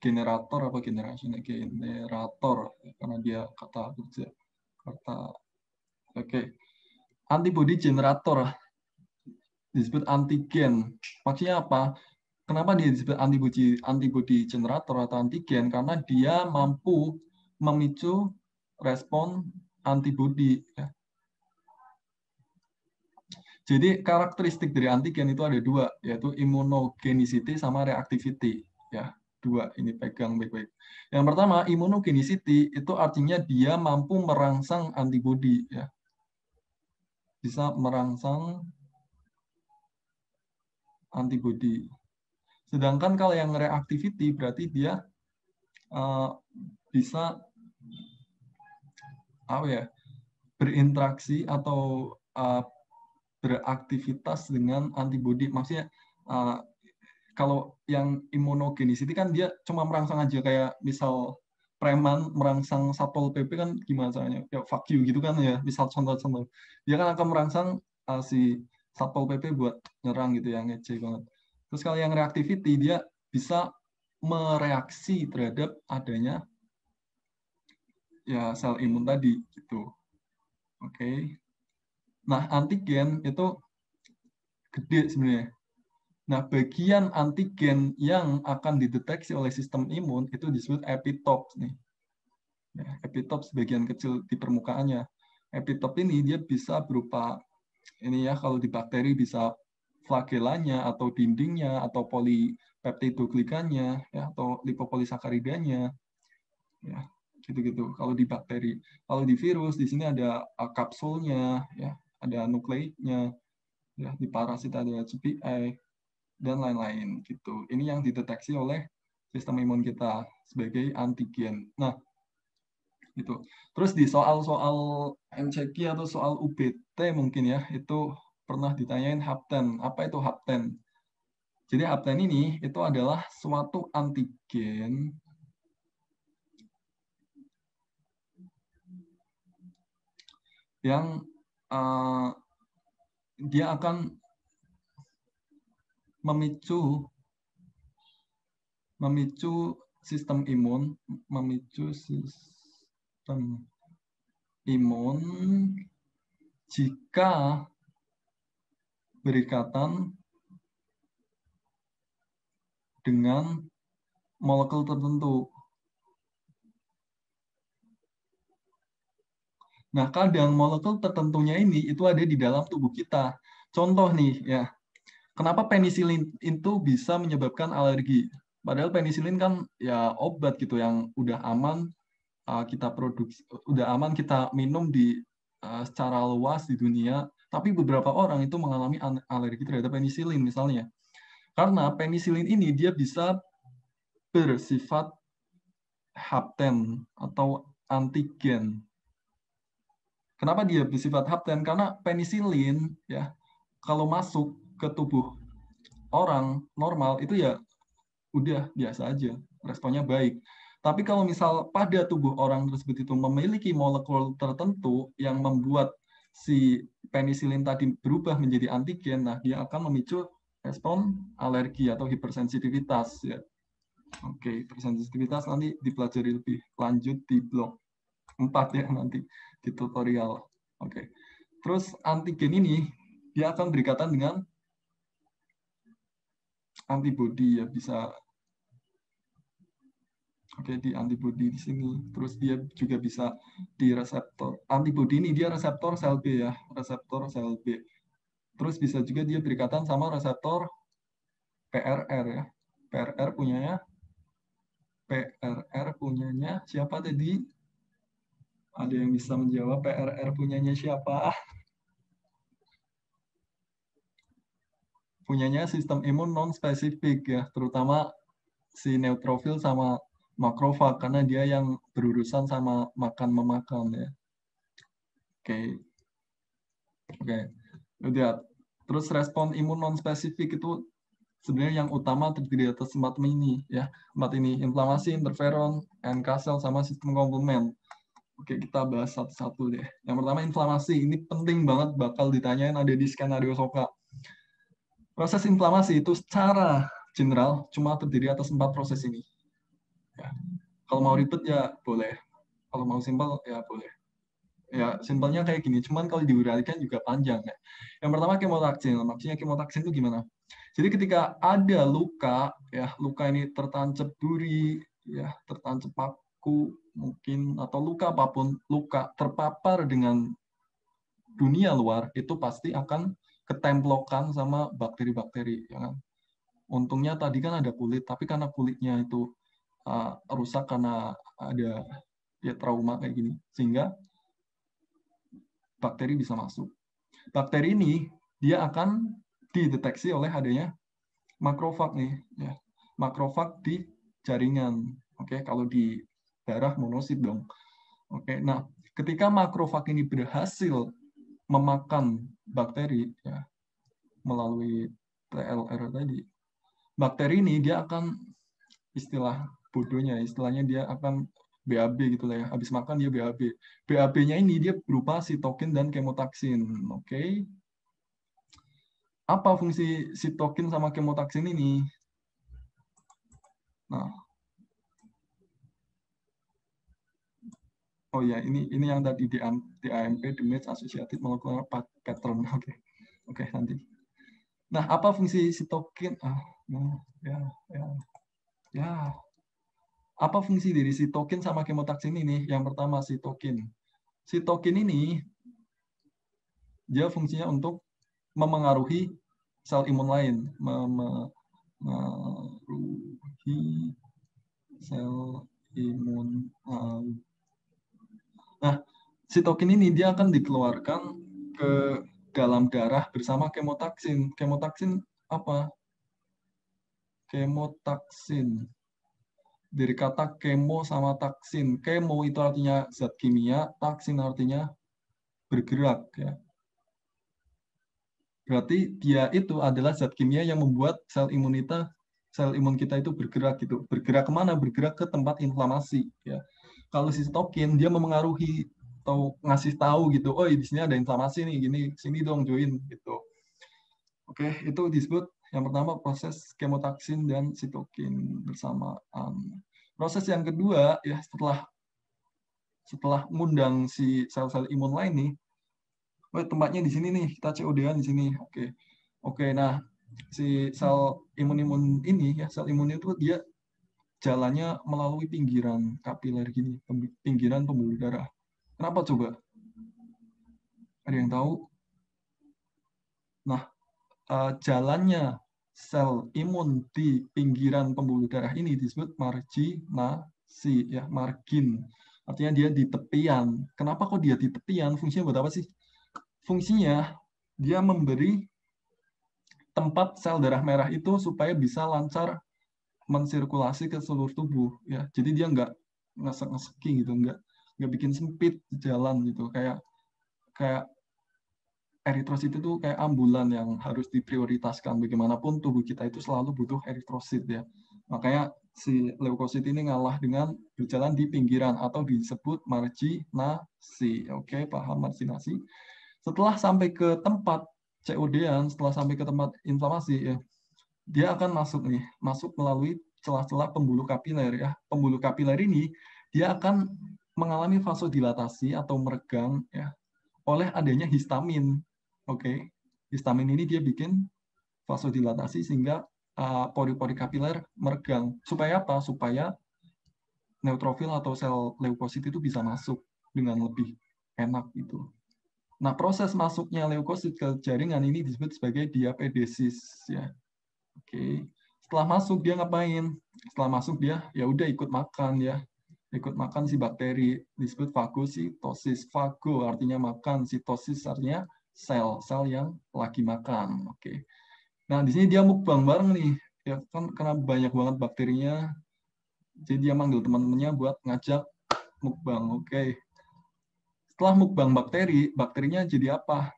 generator apa generation, generator karena dia kata kerja kata. Oke. Antibody generator disebut antigen. Maksudnya apa? Kenapa dia disebut antibody generator atau antigen? Karena dia mampu memicu respon antibody. Ya. Jadi karakteristik dari antigen itu ada 2, yaitu immunogenicity sama reactivity. Ya, 2 ini pegang baik-baik. Yang pertama, immunogenicity itu artinya dia mampu merangsang antibody. Ya. Bisa merangsang antibody. Sedangkan kalau yang reactivity berarti dia bisa berinteraksi atau beraktivitas dengan antibody. Maksudnya kalau yang immunogenicity kan dia cuma merangsang aja, kayak misal preman merangsang Satpol PP kan gimana caranya? Ya fuck you gitu kan ya, misal contoh-contoh. Dia kan akan merangsang si Satpol PP buat nyerang gitu ya, ngece banget. Terus kalau yang reactivity dia bisa mereaksi terhadap adanya ya sel imun tadi gitu. Oke. Nah, antigen itu gede sebenarnya. Nah, bagian antigen yang akan dideteksi oleh sistem imun itu disebut epitope nih. Ya, epitope sebagian kecil di permukaannya. Epitope ini dia bisa berupa ini ya, kalau di bakteri bisa flagellanya atau dindingnya atau polipeptidoglikannya ya, atau lipopolisakaridanya ya. gitu-gitu. Kalau di bakteri, kalau di virus di sini ada kapsulnya, ya, ada nukleiknya, ya, di parasit ada GPI dan lain-lain gitu. Ini yang dideteksi oleh sistem imun kita sebagai antigen. Nah, gitu. Terus di soal-soal MCQ atau soal UBT mungkin ya, itu pernah ditanyain hapten. Apa itu hapten? Jadi hapten ini itu adalah suatu antigen yang dia akan memicu sistem imun, jika berikatan dengan molekul tertentu. Nah, kadang molekul tertentunya ini itu ada di dalam tubuh kita. Contoh nih, ya, kenapa penisilin itu bisa menyebabkan alergi? Padahal penisilin kan ya obat gitu yang udah aman kita produksi, udah aman kita minum di secara luas di dunia. Tapi beberapa orang itu mengalami alergi terhadap penisilin misalnya. Karena penisilin ini dia bisa bersifat hapten atau antigen. Kenapa dia bersifat hapten? Karena penisilin ya kalau masuk ke tubuh orang normal itu ya udah biasa aja, responnya baik. Tapi kalau misal pada tubuh orang tersebut itu memiliki molekul tertentu yang membuat si penisilin tadi berubah menjadi antigen, nah dia akan memicu respon alergi atau hipersensitivitas ya. Oke, hipersensitivitas nanti dipelajari lebih lanjut di blog 4 ya nanti di tutorial. Oke. Terus antigen ini dia akan berikatan dengan antibodi ya, bisa di antibodi di sini. Terus dia juga bisa di reseptor. Antibodi ini dia reseptor sel B ya, reseptor sel B. Terus bisa juga dia berikatan sama reseptor PRR ya. PRR punyanya siapa tadi? Ada yang bisa menjawab PRR punyanya siapa? Punyanya sistem imun non-spesifik ya, terutama si neutrofil sama makrofag karena dia yang berurusan sama makan-memakan ya. Oke. Udah. Terus respon imun non-spesifik itu sebenarnya yang utama terdiri atas 4 ini ya. 4 ini, inflamasi, interferon, NK cell sama sistem komplement. Oke, kita bahas satu-satu deh. Yang pertama inflamasi, ini penting banget bakal ditanyain ada di skenario SOKA. Proses inflamasi itu secara general cuma terdiri atas 4 proses ini. Ya. Kalau mau ribet ya boleh. Kalau mau simpel ya boleh. Ya, simpelnya kayak gini. Cuman kalau diuraikan juga panjang ya. Yang pertama kemotaksin. Maksudnya kemotaksin itu gimana? Jadi ketika ada luka, ya luka ini tertancap duri, ya tertancap paku mungkin atau luka apapun, luka terpapar dengan dunia luar itu pasti akan ketemplokan sama bakteri-bakteri, ya kan? Untungnya tadi kan ada kulit, tapi karena kulitnya itu rusak karena ada ya trauma kayak gini, sehingga bakteri bisa masuk. Bakteri ini dia akan dideteksi oleh adanya makrofag nih, ya. Makrofag di jaringan. Oke, kalau di darah monosit dong. Oke, nah ketika makrofag ini berhasil memakan bakteri ya melalui TLR tadi, bakteri ini dia akan istilah bodohnya, istilahnya dia akan BAB gitu lah ya. Habis makan dia BAB. BAB-nya ini dia berupa sitokin dan kemotaksin. Oke. Apa fungsi sitokin sama kemotaksin ini? Nah, oh ya, ini yang tadi di AMP, Damage Associated Molecular Pattern. Oke, nanti. Nah, apa fungsi sitokin? Ya. Apa fungsi dari sitokin sama kemotaksin ini? Yang pertama sitokin. Sitokin ini dia fungsinya untuk memengaruhi sel imun lain, memengaruhi sel imun lain. Nah, sitokin ini dia akan dikeluarkan ke dalam darah bersama kemotaksin. Kemotaksin apa? Kemotaksin. Dari kata kemo sama taksin. Kemo itu artinya zat kimia, taksin artinya bergerak ya. Berarti dia itu adalah zat kimia yang membuat sel imun kita itu bergerak gitu. Bergerak kemana? Bergerak ke tempat inflamasi ya. Kalau si sitokin dia memengaruhi atau ngasih tahu gitu, oh di sini ada inflamasi nih, gini, sini dong join gitu. Oke, itu disebut yang pertama proses kemotaksin dan sitokin bersamaan. Proses yang kedua ya setelah mengundang si sel-sel imun lain nih, oh tempatnya di sini nih, kita COD-an di sini. Oke, nah si sel imun ini ya, sel imun itu dia jalannya melalui pinggiran kapiler gini, pinggiran pembuluh darah. Kenapa coba? Ada yang tahu? Nah, jalannya sel imun di pinggiran pembuluh darah ini disebut marginasi ya, margin. Artinya dia di tepian. Kenapa kok dia di tepian? Fungsinya buat apa sih? Fungsinya dia memberi tempat sel darah merah itu supaya bisa lancar mensirkulasi ke seluruh tubuh ya. Jadi dia nggak ngesek-ngeseki gitu, nggak bikin sempit jalan gitu. Kayak eritrosit itu kayak ambulan yang harus diprioritaskan. Bagaimanapun tubuh kita itu selalu butuh eritrosit ya. Makanya si leukosit ini ngalah dengan berjalan di pinggiran atau disebut marginasi. Oke, paham marginasi? Setelah sampai ke tempat COD-an, setelah sampai ke tempat inflamasi ya, dia akan masuk melalui celah-celah pembuluh kapiler ya. Pembuluh kapiler ini dia akan mengalami vasodilatasi atau meregang ya oleh adanya histamin. Oke, histamin ini dia bikin vasodilatasi sehingga pori-pori kapiler meregang. Supaya apa? Supaya neutrofil atau sel leukosit itu bisa masuk dengan lebih enak gitu. Nah, proses masuknya leukosit ke jaringan ini disebut sebagai diapedesis ya. Oke. Setelah masuk dia ngapain? Setelah masuk dia ya udah ikut makan ya. Ikut makan si bakteri, disebut fagositosis. Fago artinya makan, sitosis artinya sel yang lagi makan. Oke. Nah, di sini dia mukbang bareng nih. Ya kan karena banyak banget bakterinya. Jadi dia manggil teman-temannya buat ngajak mukbang. Oke. Setelah mukbang bakterinya jadi apa?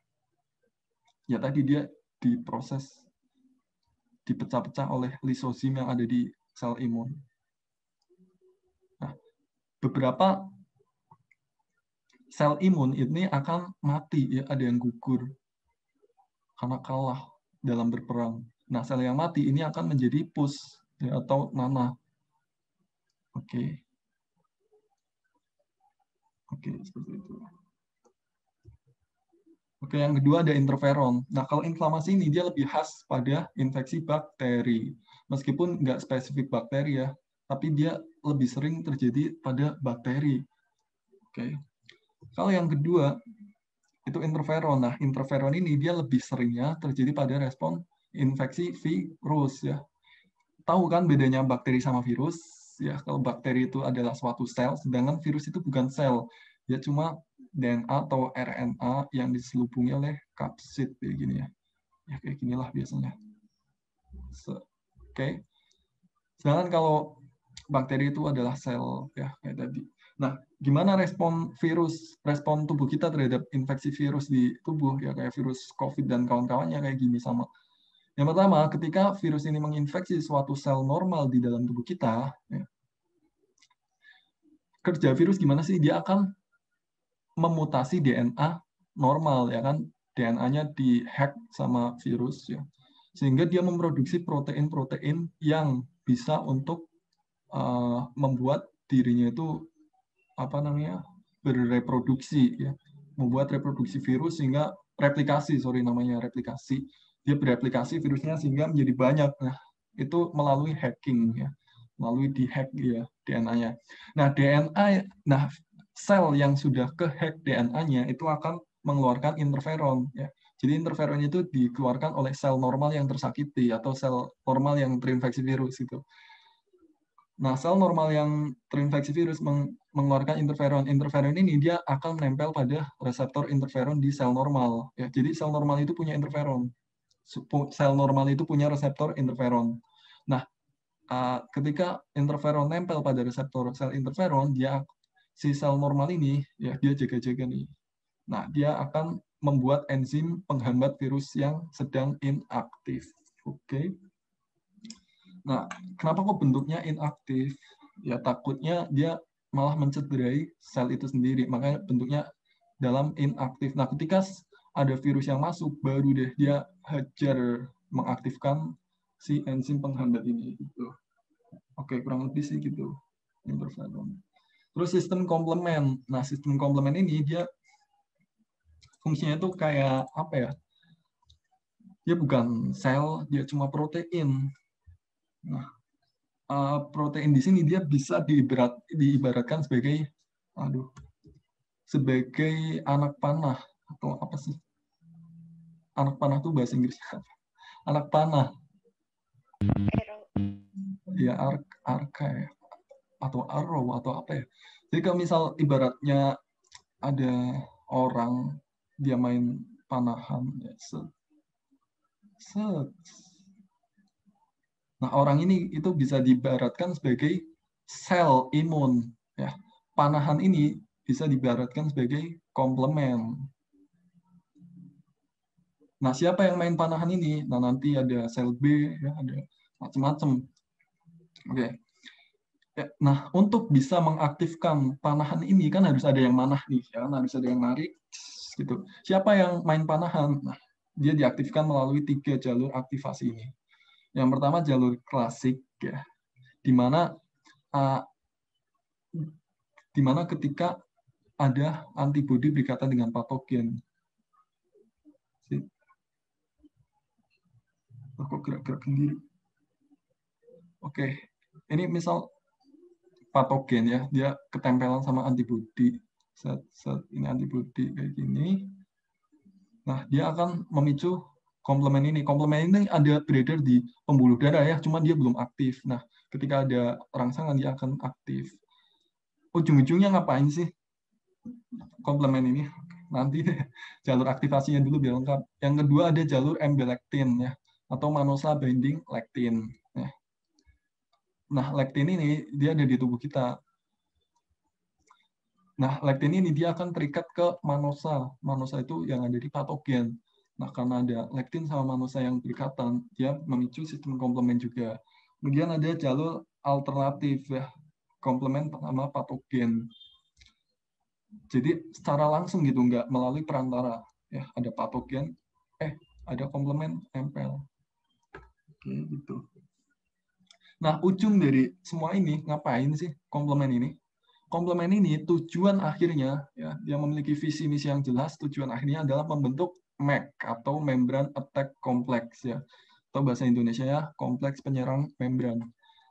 Ya tadi dia diproses, dipecah-pecah oleh lisosim yang ada di sel imun. Nah, beberapa sel imun ini akan mati, ya ada yang gugur karena kalah dalam berperang. Nah, sel yang mati ini akan menjadi pus ya, atau nanah. Oke, seperti itu. Oke, yang kedua ada interferon. Nah, kalau inflamasi ini dia lebih khas pada infeksi bakteri. Meskipun nggak spesifik bakteri ya, tapi dia lebih sering terjadi pada bakteri. Oke. Kalau yang kedua, itu interferon. Nah, interferon ini dia lebih seringnya terjadi pada respon infeksi virus ya. Tahu kan bedanya bakteri sama virus? Ya, kalau bakteri itu adalah suatu sel, sedangkan virus itu bukan sel. Dia cuma DNA atau RNA yang diselubungi oleh kapsid kayak gini ya. Ya kayak ginilah biasanya. Oke. Sedangkan kalau bakteri itu adalah sel ya kayak tadi. Nah, gimana respon tubuh kita terhadap infeksi virus di tubuh ya kayak virus COVID dan kawan-kawannya kayak gini sama. Yang pertama, ketika virus ini menginfeksi suatu sel normal di dalam tubuh kita, ya, kerja virus gimana sih? Dia akan memutasi DNA normal ya kan, DNA-nya dihack sama virus ya, sehingga dia memproduksi protein-protein yang bisa untuk membuat dirinya itu apa namanya berreproduksi ya, membuat reproduksi virus sehingga replikasi dia bereplikasi virusnya sehingga menjadi banyak. Nah, itu melalui hacking ya, melalui dihack ya DNA-nya. Nah, sel yang sudah kehack DNA-nya itu akan mengeluarkan interferon ya. Jadi interferon itu dikeluarkan oleh sel normal yang tersakiti atau sel normal yang terinfeksi virus itu. Nah, sel normal yang terinfeksi virus mengeluarkan interferon. Interferon ini dia akan menempel pada reseptor interferon di sel normal. Ya, jadi sel normal itu punya interferon. Sel normal itu punya reseptor interferon. Nah, ketika interferon nempel pada reseptor sel interferon, si sel normal ini ya dia jaga-jaga nih. Nah, dia akan membuat enzim penghambat virus yang sedang inaktif. Oke. Nah, kenapa kok bentuknya inaktif? Ya takutnya dia malah mencederai sel itu sendiri, makanya bentuknya dalam inaktif. Nah, ketika ada virus yang masuk, baru deh dia hajar mengaktifkan si enzim penghambat ini. Gitu. Oke, kurang lebih sih gitu. Interferon. Terus sistem komplement. Nah, sistem komplement ini dia fungsinya tuh kayak apa ya? Dia bukan sel, dia cuma protein. Nah, protein di sini dia bisa diibaratkan sebagai sebagai anak panah atau apa sih? Anak panah tuh bahasa Inggrisnya apa? Anak panah. Ya arka ya. Atau arrow atau apa ya. Jadi kalau misal ibaratnya ada orang dia main panahan ya, Nah, orang ini itu bisa diibaratkan sebagai sel imun ya. Panahan ini bisa diibaratkan sebagai komplement. Nah, siapa yang main panahan ini? Nah, nanti ada sel B ya, ada macam-macam. Oke. Ya, nah, untuk bisa mengaktifkan panahan ini kan harus ada yang manah nih, ya, harus ada yang narik, gitu. Siapa yang main panahan? Nah, dia diaktifkan melalui 3 jalur aktivasi ini. Yang pertama jalur klasik, ya, di mana ketika ada antibodi berkaitan dengan patogen. Kok gerak-gerak sendiri? Oke, ini misal patogen ya, dia ketempelan sama antibodi. Ini antibodi kayak gini. Nah, dia akan memicu komplement ini. Komplement ini ada beredar di pembuluh darah ya, cuma dia belum aktif. Nah, ketika ada rangsangan dia akan aktif. Ujung-ujungnya ngapain sih komplement ini? Nanti jalur aktivasinya dulu biar lengkap. Yang kedua ada jalur embelektin ya, atau manosa binding lektin. Nah, lektin ini dia ada di tubuh kita. Nah, lektin ini dia akan terikat ke manosa. Manosa itu yang ada di patogen. Nah, karena ada lektin sama manosa yang berikatan, dia memicu sistem komplement juga. Kemudian ada jalur alternatif ya, komplement sama patogen. Jadi secara langsung gitu, nggak melalui perantara. Ya, ada patogen, ada komplement nempel. Oke, gitu. Nah, ujung dari semua ini ngapain sih komplement ini? Komplement ini tujuan akhirnya ya, dia memiliki visi misi yang jelas. Tujuan akhirnya adalah membentuk MEC atau membran attack complex ya, atau bahasa Indonesia ya kompleks penyerang membran.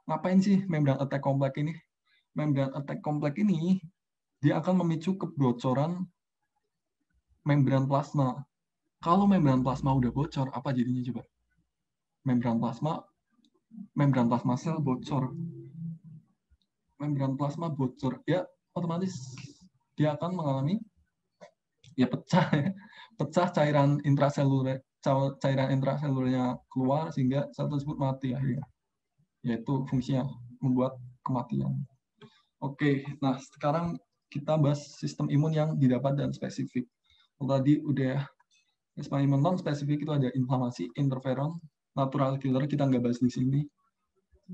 Ngapain sih membran attack complex ini? Membran attack complex ini dia akan memicu kebocoran membran plasma. Kalau membran plasma udah bocor, apa jadinya coba? Membran plasma sel bocor. Membran plasma bocor, ya otomatis dia akan mengalami ya pecah cairan intraselulurnya keluar sehingga sel tersebut mati akhirnya. Yaitu fungsinya membuat kematian. Oke, nah sekarang kita bahas sistem imun yang didapat dan spesifik. Tadi udah sistem imun non spesifik itu ada inflamasi, interferon, natural killer kita nggak bahas di sini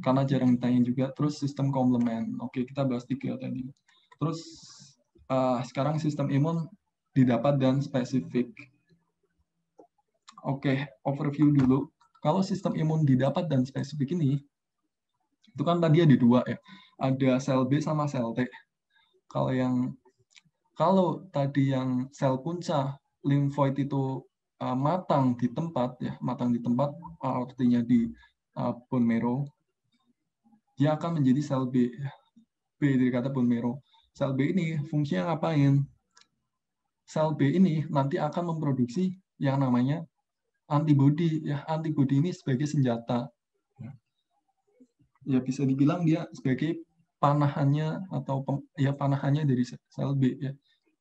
karena jarang ditanya juga. Terus sistem komplement. Oke, kita bahas 3 tadi. Terus sekarang sistem imun didapat dan spesifik. Oke, overview dulu. Kalau sistem imun didapat dan spesifik ini, itu kan tadi ada 2 ya. Ada sel B sama sel T. Kalau tadi yang sel punca limfoid itu matang di tempat ya, artinya di bone marrow, dia akan menjadi sel B. B dari kata bone marrow. Sel B ini fungsinya ngapain? Sel B ini nanti akan memproduksi yang namanya antibodi ya. Antibodi ini sebagai senjata. ya bisa dibilang dia sebagai panahannya atau panahannya dari sel B ya.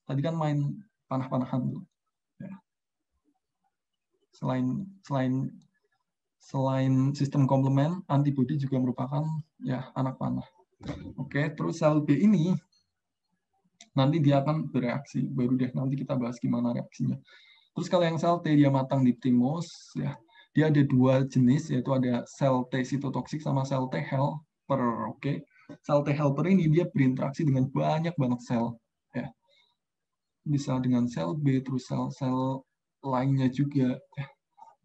Tadi kan main panah-panahan tuh. Ya. Selain sistem komplement, antibodi juga merupakan ya anak panah. Oke, terus sel B ini nanti dia akan bereaksi. Baru deh nanti kita bahas gimana reaksinya. Terus kalau yang sel T dia matang di trimos, ya dia ada dua jenis, yaitu ada sel T sitotoksik sama sel T helper. Oke, sel T helper ini dia berinteraksi dengan banyak banget sel, ya. Bisa dengan sel B, terus sel-sel lainnya juga. Ya.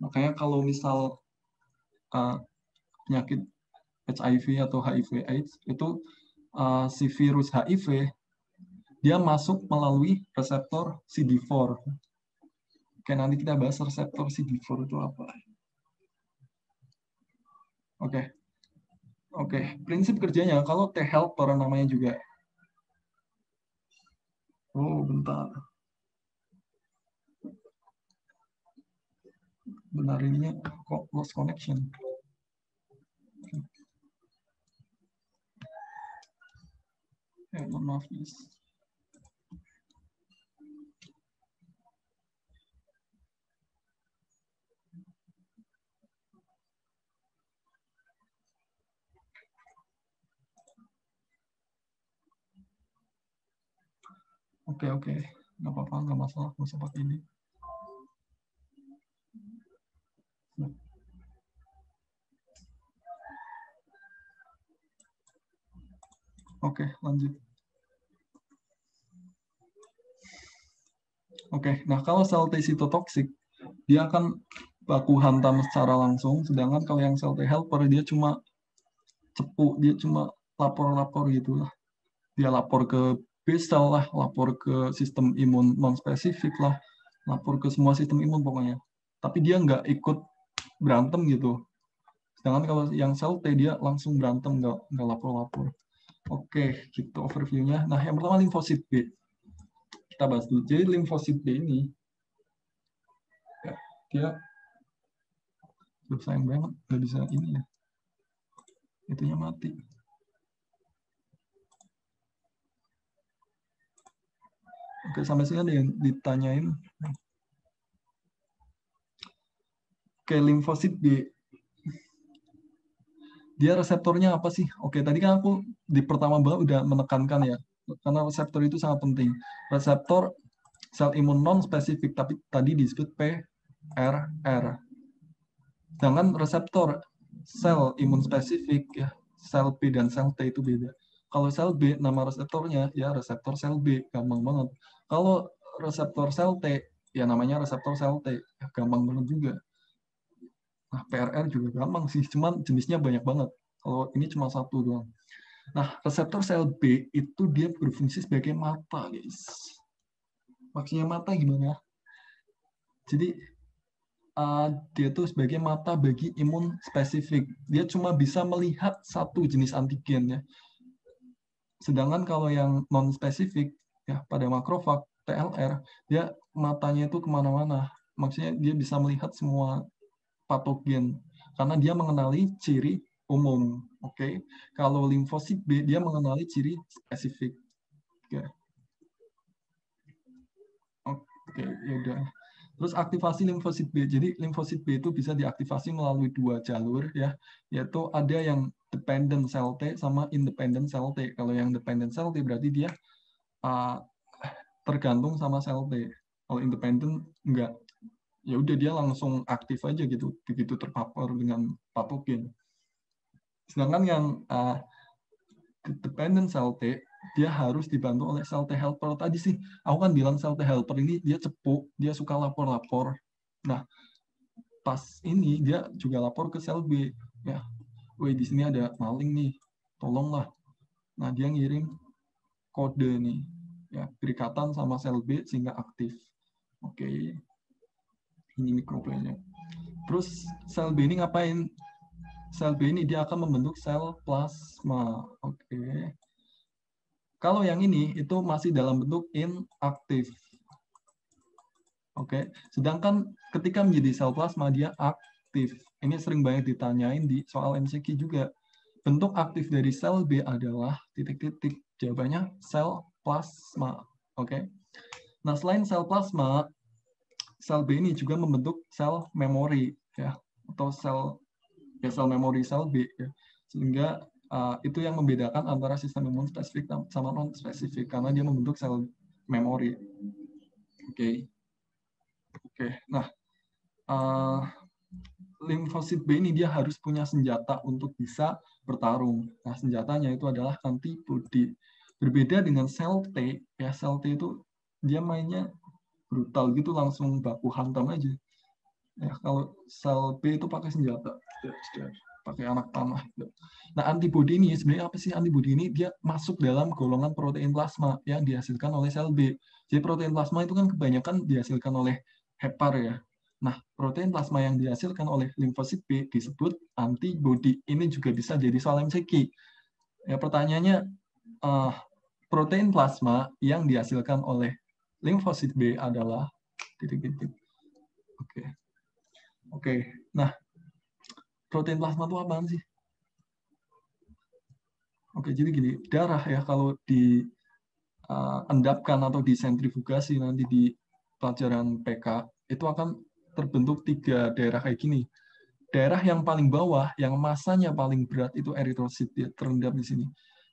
Makanya kalau misal penyakit HIV atau HIV/AIDS itu si virus HIV dia masuk melalui reseptor CD4. Oke, nanti kita bahas reseptor CD4 itu apa. Oke, prinsip kerjanya kalau T helper namanya juga. Oh, bentar. Benar ininya kok lost connection. Mohon maaf, guys. Oke, nggak apa-apa, nggak masalah, nggak usah pakai ini. Oke, lanjut. Oke, nah kalau sel T sitotoksik, dia akan baku hantam secara langsung, sedangkan kalau yang sel T helper, dia cuma cepu, dia cuma lapor-lapor gitu lah. Dia lapor ke B-cell lah, lapor ke sistem imun non-spesifik lah, lapor ke semua sistem imun pokoknya. Tapi dia nggak ikut berantem gitu. Sedangkan kalau yang sel T dia langsung berantem, nggak lapor-lapor. Oke, gitu overview-nya. Nah, yang pertama limfosit B. Kita bahas dulu. Jadi limfosit B ini, ya, dia sayang banget, nggak bisa ini ya. Itunya mati. Oke, sampai sini ada yang ditanyain. Oke, limfosit B. Dia reseptornya apa sih? Oke, tadi kan aku di pertama banget udah menekankan ya, karena reseptor itu sangat penting. Reseptor sel imun non spesifik, tapi tadi disebut PRR. Sedangkan reseptor sel imun spesifik ya, sel B dan sel T itu beda. Kalau sel B nama reseptornya ya reseptor sel B, gampang banget. Kalau reseptor sel T ya namanya reseptor sel T, ya, gampang banget juga. Nah, PRR juga gampang sih, cuman jenisnya banyak banget. Kalau ini cuma satu doang. Nah, reseptor sel B itu dia berfungsi sebagai mata, guys. Maksudnya mata gimana? Jadi, dia tuh sebagai mata bagi imun spesifik. Dia cuma bisa melihat satu jenis antigen ya. Sedangkan kalau yang non-spesifik, ya pada makrofag, TLR, dia matanya itu kemana-mana. Maksudnya dia bisa melihat semua patogen karena dia mengenali ciri umum. Oke, kalau limfosit B dia mengenali ciri spesifik. Oke, ya udah. Terus aktivasi limfosit B. Jadi limfosit B itu bisa diaktifasi melalui dua jalur ya, yaitu ada yang dependent cell T sama independent cell T. Kalau yang dependent cell T berarti dia tergantung sama sel T. Kalau independent enggak, ya udah dia langsung aktif aja gitu begitu terpapar dengan patogen. Sedangkan yang dependent cell T dia harus dibantu oleh sel T helper tadi sih. Aku kan bilang sel T helper ini dia cepu, dia suka lapor-lapor. Nah, pas ini dia juga lapor ke sel B ya. Woi, di sini ada maling nih. Tolonglah. Nah, dia ngirim kode nih ya, berikatan sama sel B sehingga aktif. Oke. Ini mikroplasma. Terus sel B ini ngapain? Sel B ini dia akan membentuk sel plasma. Oke. Kalau yang ini itu masih dalam bentuk inaktif. Oke. Sedangkan ketika menjadi sel plasma dia aktif. Ini sering banget ditanyain di soal MCQ juga. bentuk aktif dari sel B adalah titik-titik. Jawabannya sel plasma. Oke. Nah, selain sel plasma, sel B ini juga membentuk sel memori ya, atau sel memori sel B ya. Sehingga itu yang membedakan antara sistem imun spesifik sama non spesifik karena dia membentuk sel memori. Oke. Nah, limfosit B ini dia harus punya senjata untuk bisa bertarung. Nah, senjatanya itu adalah antibodi. Berbeda dengan sel T, ya sel T itu dia mainnya brutal gitu, langsung baku hantam aja. Ya, kalau sel B itu pakai senjata, pakai anak panah. Nah, antibodi ini sebenarnya apa sih? Antibodi ini dia masuk dalam golongan protein plasma yang dihasilkan oleh sel B. Jadi protein plasma itu kan kebanyakan dihasilkan oleh hepar ya. Nah, protein plasma yang dihasilkan oleh limfosit B disebut antibodi. Ini juga bisa jadi soal MCQ. Ya, pertanyaannya, protein plasma yang dihasilkan oleh limfosit B adalah titik-titik. Oke. Nah, protein plasma itu apaan sih? Oke, jadi gini, darah ya kalau diendapkan atau disentrifugasi nanti di pelajaran PK, itu akan terbentuk 3 daerah kayak gini. Daerah yang paling bawah, yang masanya paling berat itu eritrosit, ya, terendap di sini.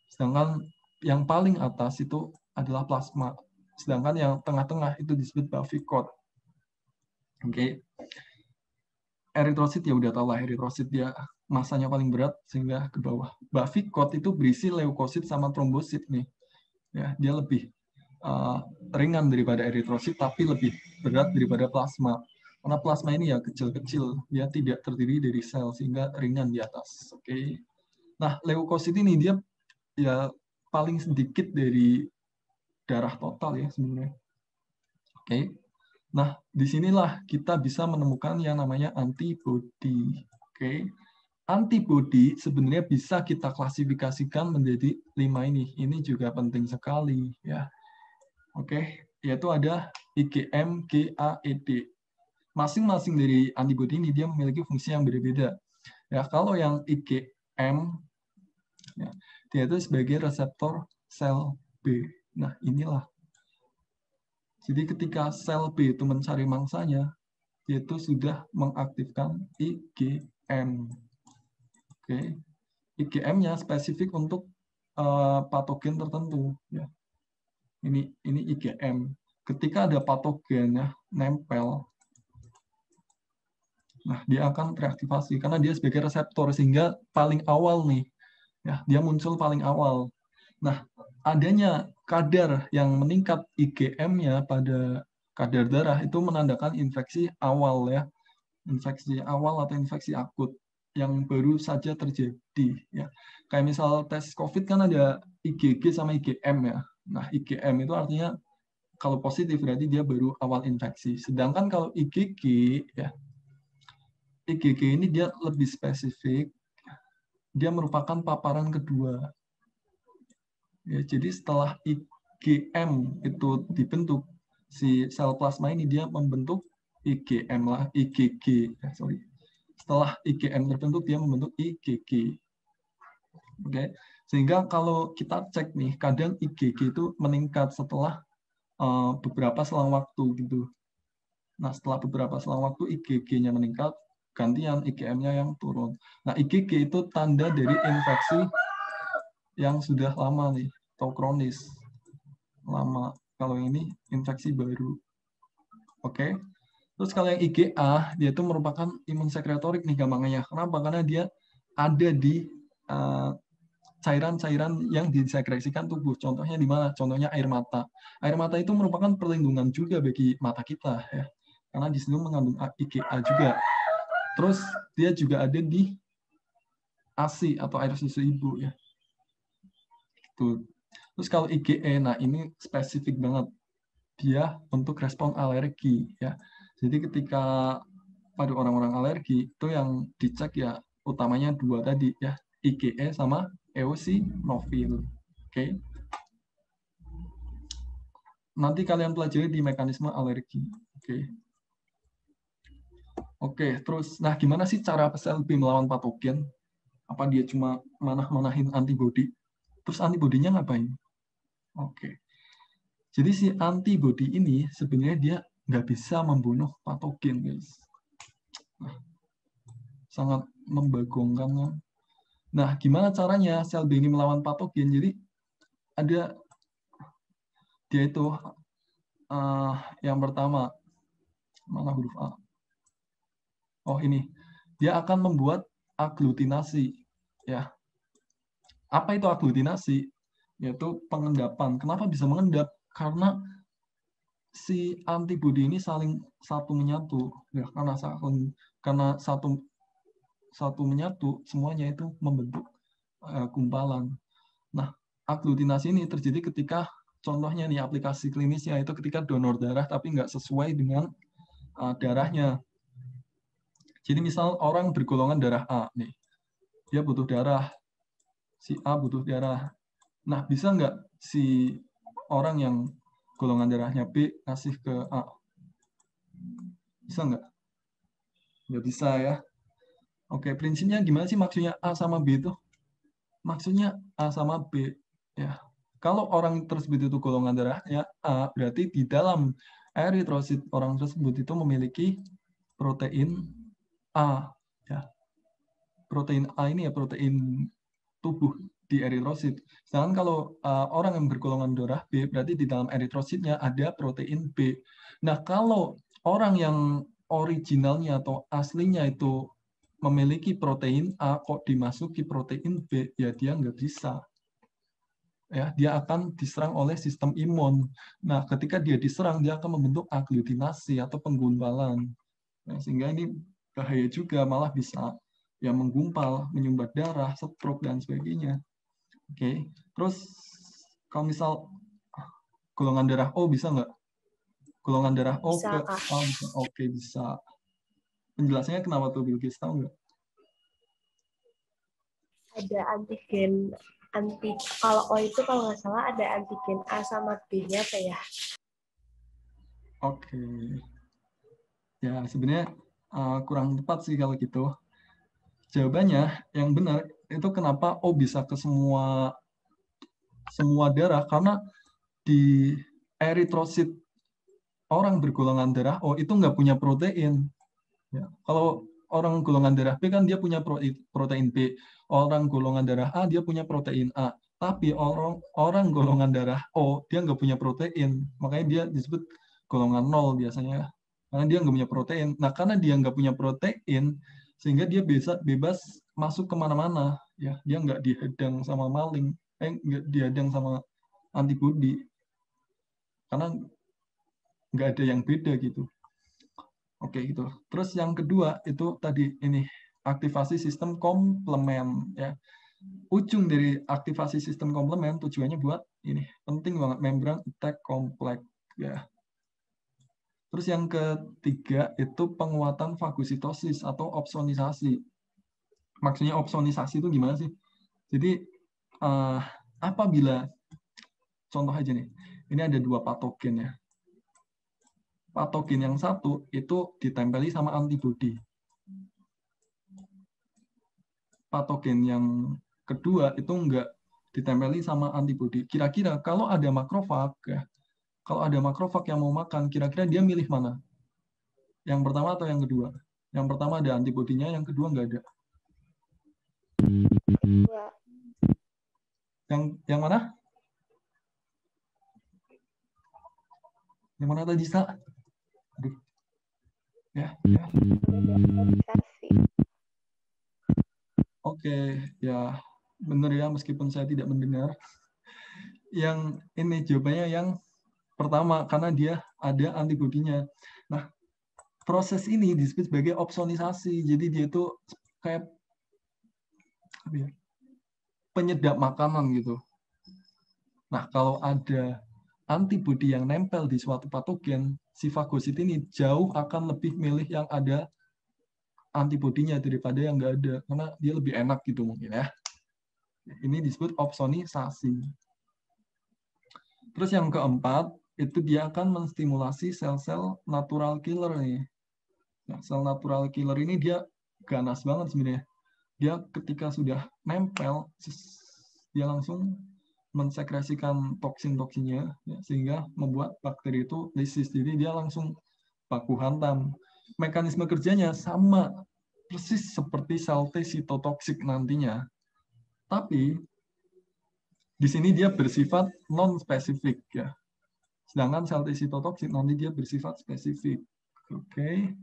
Sedangkan yang paling atas itu adalah plasma. Sedangkan yang tengah-tengah itu disebut bavikot. Oke. Eritrosit ya udah tahu lah, eritrosit dia masanya paling berat sehingga ke bawah. Bavikot itu berisi leukosit sama trombosit nih. Ya, dia lebih ringan daripada eritrosit tapi lebih berat daripada plasma. Karena plasma ini ya kecil-kecil, dia tidak terdiri dari sel sehingga ringan di atas. Oke. Nah, leukosit ini dia ya paling sedikit dari darah total ya sebenarnya. Oke. Nah, disinilah kita bisa menemukan yang namanya antibodi. Oke. Antibodi sebenarnya bisa kita klasifikasikan menjadi 5 ini. Ini juga penting sekali ya. Oke, yaitu ada IgM, GA, ED. Masing-masing dari antibodi ini dia memiliki fungsi yang berbeda. Ya, kalau yang IgM ya, dia itu sebagai reseptor sel B. Nah, inilah. Jadi ketika sel B itu mencari mangsanya, dia itu sudah mengaktifkan IgM. Oke. IgM-nya spesifik untuk patogen tertentu ya. Ini IgM. Ketika ada patogen ya nempel, nah dia akan teraktivasi karena dia sebagai reseptor sehingga paling awal nih ya dia muncul paling awal. Nah, adanya kadar yang meningkat IgM-nya pada kadar darah itu menandakan infeksi awal ya. Infeksi awal atau infeksi akut yang baru saja terjadi ya. Kayak misal tes COVID kan ada IgG sama IgM ya. Nah, IgM itu artinya kalau positif berarti dia baru awal infeksi. Sedangkan kalau IgG ya, IgG ini dia lebih spesifik. Dia merupakan paparan kedua. Ya, jadi setelah IgM itu dibentuk, si sel plasma ini dia membentuk IgM lah, IgG. Setelah IgM terbentuk, dia membentuk IgG. Oke, sehingga kalau kita cek nih, kadang IgG itu meningkat setelah beberapa selang waktu gitu. Nah, setelah beberapa selang waktu IgG-nya meningkat, gantian IgM-nya yang turun. Nah, IgG itu tanda dari infeksi yang sudah lama nih, atau kronis. Lama. Kalau ini infeksi baru. Oke. Terus kalau yang IgA, dia itu merupakan imun sekretorik nih gampangnya. Kenapa? Karena dia ada di cairan-cairan yang disekresikan tubuh. Contohnya di mana? Contohnya air mata. Air mata itu merupakan perlindungan juga bagi mata kita ya. Karena di sini mengandung IgA juga. Terus dia juga ada di ASI atau air susu ibu ya. Tuh. Terus kalau IgE, nah ini spesifik banget. Dia untuk respon alergi ya. Jadi ketika pada orang-orang alergi itu yang dicek ya utamanya 2 tadi ya, IgE sama eosinofil. Oke. Nanti kalian pelajari di mekanisme alergi. Oke, terus nah gimana sih cara sel B melawan patogen? Apa dia cuma manah-manahin antibodi? Terus antibodinya ngapain? Oke. Jadi si antibodi ini sebenarnya dia nggak bisa membunuh patogen, guys. Nah, sangat membagongkan. Nah, gimana caranya sel B ini melawan patogen? Jadi ada dia itu yang pertama, mana huruf A? Oh, ini. Dia akan membuat aglutinasi, ya. Apa itu aglutinasi? Yaitu pengendapan. Kenapa bisa mengendap? Karena si antibodi ini saling satu menyatu, ya. Karena satu menyatu, semuanya itu membentuk gumpalan. Nah, aglutinasi ini terjadi ketika contohnya nih aplikasi klinisnya itu ketika donor darah tapi nggak sesuai dengan darahnya. Jadi misal orang bergolongan darah A nih, dia butuh darah, si A butuh darah. Nah, bisa nggak si orang yang golongan darahnya B ngasih ke A? Bisa nggak? Nggak bisa ya. Oke, prinsipnya gimana sih maksudnya A sama B itu? Maksudnya A sama B. Ya, kalau orang tersebut itu golongan darahnya A, berarti di dalam eritrosit orang tersebut itu memiliki protein A. Ya. Protein A ini ya protein tubuh di eritrosit. Sedangkan kalau orang yang bergolongan darah B, berarti di dalam eritrositnya ada protein B. Nah, kalau orang yang originalnya atau aslinya itu memiliki protein A, kok dimasuki protein B, ya dia nggak bisa. Ya, dia akan diserang oleh sistem imun. Nah, ketika dia diserang, dia akan membentuk aglutinasi atau penggumpalan. Nah, sehingga ini bahaya juga, malah bisa ya menggumpal, menyumbat darah, stroke, dan sebagainya. Oke, terus kalau misal golongan darah O bisa nggak? Golongan darah O Bisa, ke Kak. A bisa. Oke, bisa. Penjelasannya kenapa tuh, Bilkis? Tahu nggak? Ada antigen kalau O itu kalau nggak salah ada antigen A sama B-nya apa ya? Oke. Ya, sebenarnya kurang tepat sih kalau gitu. Jawabannya yang benar itu kenapa O bisa ke semua darah, karena di eritrosit orang bergolongan darah O itu nggak punya protein. Ya. Kalau orang golongan darah B kan dia punya protein B. Orang golongan darah A dia punya protein A. Tapi orang golongan darah O dia nggak punya protein. Makanya dia disebut golongan 0 biasanya. Karena dia nggak punya protein. Nah, karena dia nggak punya protein, sehingga dia bebas masuk kemana-mana. Ya, dia nggak dihadang sama maling. Nggak dihadang sama antibodi. Karena nggak ada yang beda gitu. Oke, gitu. Terus yang kedua itu tadi ini aktivasi sistem komplement ya. Ujung dari aktivasi sistem komplement tujuannya buat ini penting banget membran attack complex ya. Terus yang ketiga itu penguatan fagositosis atau opsonisasi. Maksudnya opsonisasi itu gimana sih? Jadi apabila contoh aja nih, ini ada dua patogen ya. Patogen yang satu itu ditempeli sama antibodi. Patogen yang kedua itu enggak ditempeli sama antibodi. Kira-kira kalau ada makrofag ya, kalau ada makrofag yang mau makan, kira-kira dia milih mana? Yang pertama atau yang kedua? Yang pertama ada antibodinya, yang kedua enggak ada. Ya. Yang mana? Yang mana tadi, Sa? Aduh. Ya. Oke, ya benar ya, meskipun saya tidak mendengar. Yang ini jawabannya yang pertama, karena dia ada antibodinya. Nah, proses ini disebut sebagai opsonisasi. Jadi dia itu kayak penyedap makanan gitu. Nah, kalau ada antibodi yang nempel di suatu patogen, si fagosit ini jauh akan lebih milih yang ada antibodinya daripada yang nggak ada, karena dia lebih enak gitu mungkin ya. Ini disebut opsonisasi. Terus yang keempat, itu dia akan menstimulasi sel-sel natural killer nih. Nah, sel natural killer ini dia ganas banget sebenarnya. dia ketika sudah nempel, dia langsung mensekresikan toksin-toksinnya, ya, sehingga membuat bakteri itu lysis. Jadi dia langsung baku hantam. Mekanisme kerjanya sama persis seperti sel T sitotoksik nantinya. Tapi di sini dia bersifat non-spesifik, ya. Sedangkan sel T sitotoksik nanti dia bersifat spesifik. Oke.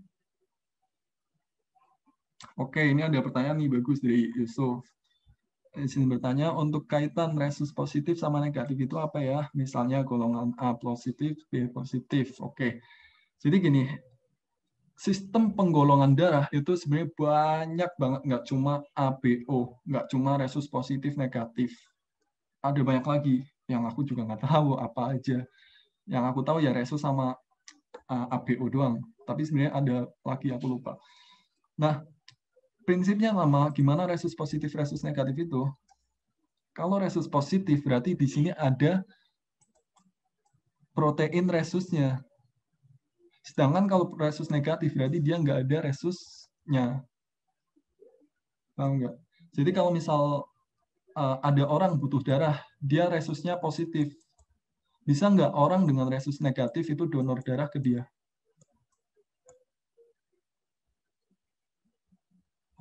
Oke, ini ada pertanyaan nih bagus dari Yusuf. Di sini bertanya, untuk kaitan resus positif sama negatif itu apa ya? Misalnya golongan A positif, B positif. Oke. Jadi gini, sistem penggolongan darah itu sebenarnya banyak banget, nggak cuma ABO, nggak cuma resus positif negatif. Ada banyak lagi yang aku juga nggak tahu apa aja. Yang aku tahu ya resus sama ABO doang. Tapi sebenarnya ada lagi aku lupa. Nah, prinsipnya sama. Gimana resus positif, resus negatif itu? Kalau resus positif berarti di sini ada protein resusnya. Sedangkan kalau resus negatif berarti dia nggak ada resusnya. Paham nggak? Jadi kalau misal ada orang butuh darah, dia resusnya positif. Bisa nggak orang dengan resus negatif itu donor darah ke dia?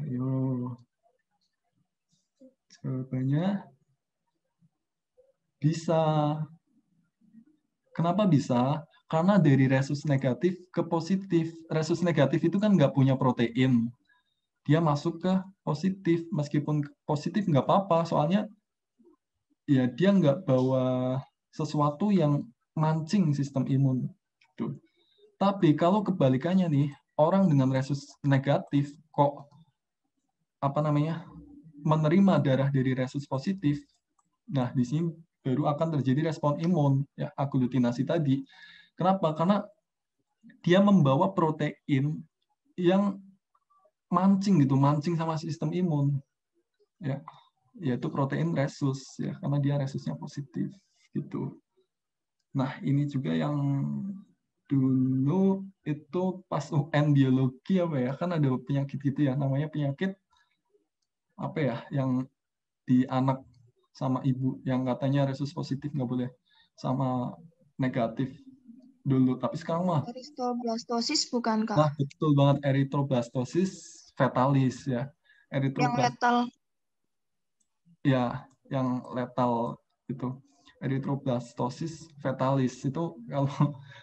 Ayo. Jawabannya bisa. Kenapa bisa? Karena dari resus negatif ke positif. Resus negatif itu kan nggak punya protein. Dia masuk ke positif. Meskipun positif nggak apa-apa, soalnya ya dia nggak bawa sesuatu yang mancing sistem imun. Gitu. Tapi kalau kebalikannya nih, orang dengan resus negatif kok menerima darah dari resus positif, nah di sini baru akan terjadi respon imun, ya, aglutinasi tadi. Kenapa? Karena dia membawa protein yang mancing sama sistem imun, ya, yaitu protein resus, ya, karena dia resusnya positif, gitu. Nah, ini juga yang dulu itu pas UN biologi kan ada penyakit gitu ya, namanya penyakit yang di anak sama ibu yang katanya resus positif nggak boleh sama negatif dulu, tapi sekarang mah Erythroblastosis bukan, Kak? nah betul banget, erythroblastosis fetalis, ya. Yang letal. Ya, yang letal itu. Erythroblastosis fetalis itu kalau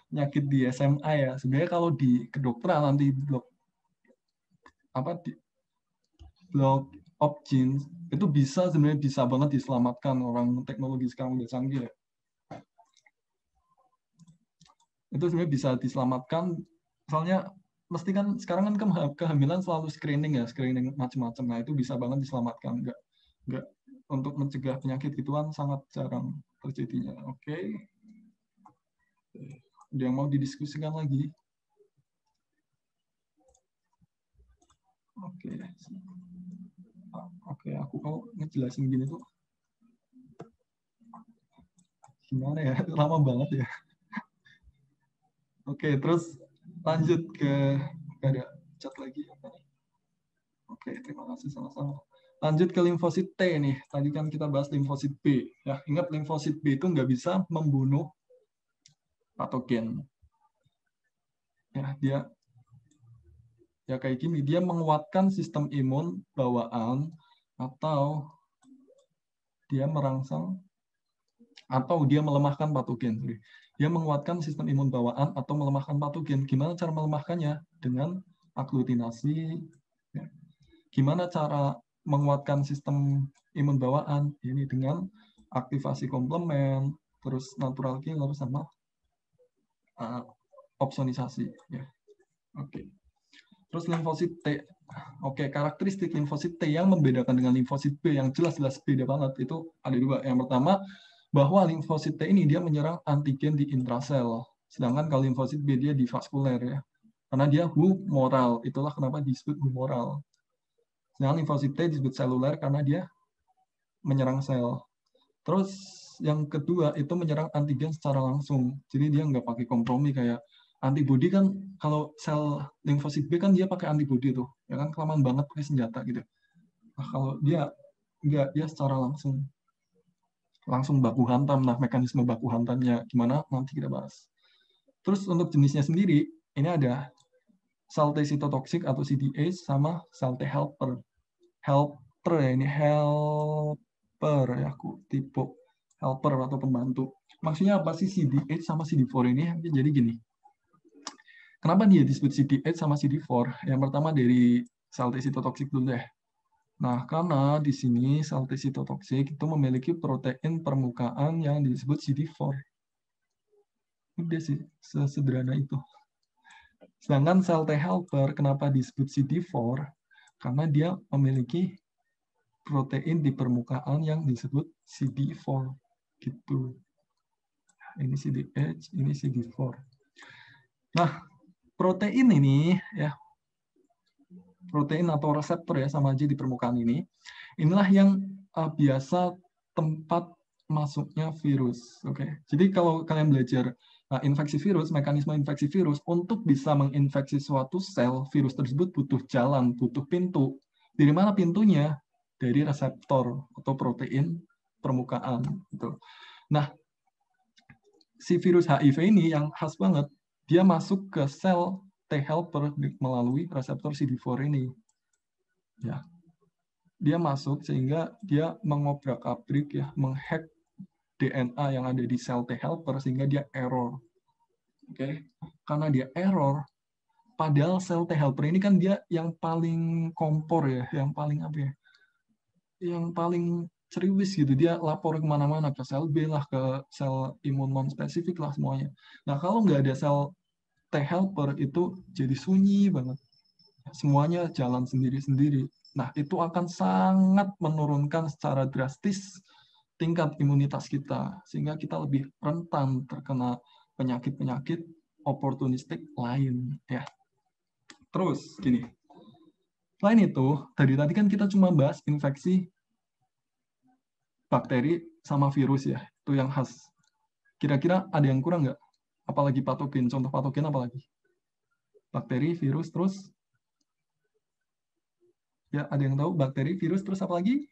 penyakit di SMA ya. Sebenarnya kalau di kedokteran nanti blok of genes itu sebenarnya bisa banget diselamatkan, orang teknologi sekarang udah canggih ya. Itu sebenarnya bisa diselamatkan, soalnya mesti kan sekarang kan kehamilan selalu screening macam-macam. Nah, itu bisa banget diselamatkan. Enggak untuk mencegah penyakit gituan sangat jarang terjadinya. Oke. Ada yang mau didiskusikan lagi? Oke, aku kalau ngejelasin gini tuh gimana ya? Lama banget ya. Oke, terus lanjut ke ada chat lagi. Oke, terima kasih sama-sama. Lanjut ke limfosit T nih. Tadi kan kita bahas limfosit B. Ya, ingat limfosit B itu nggak bisa membunuh patogen. Ya, dia kayak gini. Dia menguatkan sistem imun bawaan atau dia merangsang atau dia melemahkan patogen. Dia menguatkan sistem imun bawaan atau melemahkan patogen. Gimana cara melemahkannya? Dengan aglutinasi. Ya. Gimana cara menguatkan sistem imun bawaan? Ini dengan aktivasi komplement, terus natural killer sama opsonisasi. Ya. Oke. Terus limfosit T. Oke, karakteristik limfosit T yang membedakan dengan limfosit B yang jelas-jelas beda banget itu ada dua. Yang pertama, bahwa limfosit T ini dia menyerang antigen di intrasel. Sedangkan kalau limfosit B dia di vaskuler, ya. Karena dia humoral. Itulah kenapa disebut humoral. Sedangkan limfosit T disebut seluler karena dia menyerang sel. Terus yang kedua itu menyerang antigen secara langsung. Jadi dia nggak pakai kompromi kayak antibodi kan, kalau sel limfosit B kan dia pakai antibodi tuh, ya kan, kelamaan banget pakai senjata gitu. Nah, kalau dia enggak, dia secara langsung baku hantam. Nah, mekanisme baku hantamnya gimana nanti kita bahas. Terus untuk jenisnya sendiri, ini ada sel T cytotoxic atau CDH sama sel T helper. Helper ya, ini helper ya, aku tipe helper atau pembantu. Maksudnya apa sih CD8 sama CD4 ini? Jadi gini, kenapa dia disebut CD8 sama CD4? Yang pertama dari sel T cytotoxic dulu deh. Nah, karena di sini sel T cytotoxic itu memiliki protein permukaan yang disebut CD4. Udah sih, sesederhana itu. Sedangkan sel T helper kenapa disebut CD4? Karena dia memiliki protein di permukaan yang disebut CD4. Gitu. Ini CDH, ini CD4. Nah, protein ini ya, protein atau reseptor ya sama aja di permukaan ini. Inilah yang biasa tempat masuknya virus. Oke. Jadi kalau kalian belajar infeksi virus, mekanisme infeksi virus, untuk bisa menginfeksi suatu sel, virus tersebut butuh jalan, butuh pintu. Dari mana pintunya? Dari reseptor atau protein permukaan. Gitu. Nah, si virus HIV ini yang khas banget, dia masuk ke sel T helper melalui reseptor CD4 ini. Ya. Dia masuk sehingga dia mengobrak-abrik ya, menghack DNA yang ada di sel T helper sehingga dia error. Oke. Karena dia error, padahal sel T helper ini kan dia yang paling kompor ya, yang paling apa ya? Yang paling ceriwis gitu, dia lapor kemana-mana, ke sel B lah, ke sel imun non-spesifik lah semuanya. Nah, kalau nggak ada sel T helper itu jadi sunyi banget. Semuanya jalan sendiri-sendiri. Nah, itu akan sangat menurunkan secara drastis tingkat imunitas kita, sehingga kita lebih rentan terkena penyakit-penyakit oportunistik lain. Ya. Terus, gini. Selain itu, tadi kan kita cuma bahas infeksi bakteri sama virus ya, itu yang khas. Kira-kira ada yang kurang nggak? Apalagi patogen, contoh patogen apalagi? Bakteri, virus, terus? Ya, ada yang tahu? Bakteri, virus, terus apa lagi?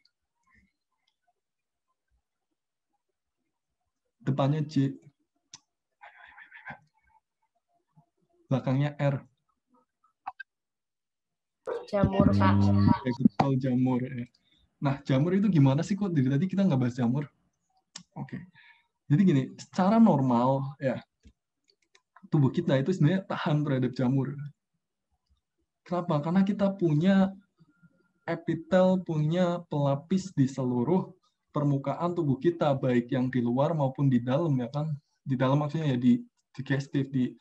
Depannya J. Belakangnya R. Jamur, Kak. Ya, betul, jamur. Ya. Nah, jamur itu gimana sih kok? Dari tadi kita nggak bahas jamur. Oke. Jadi gini, secara normal, ya, tubuh kita itu sebenarnya tahan terhadap jamur. Kenapa? Karena kita punya epitel, punya pelapis di seluruh permukaan tubuh kita, baik yang di luar maupun di dalam, ya kan? Di dalam maksudnya ya di digestif, di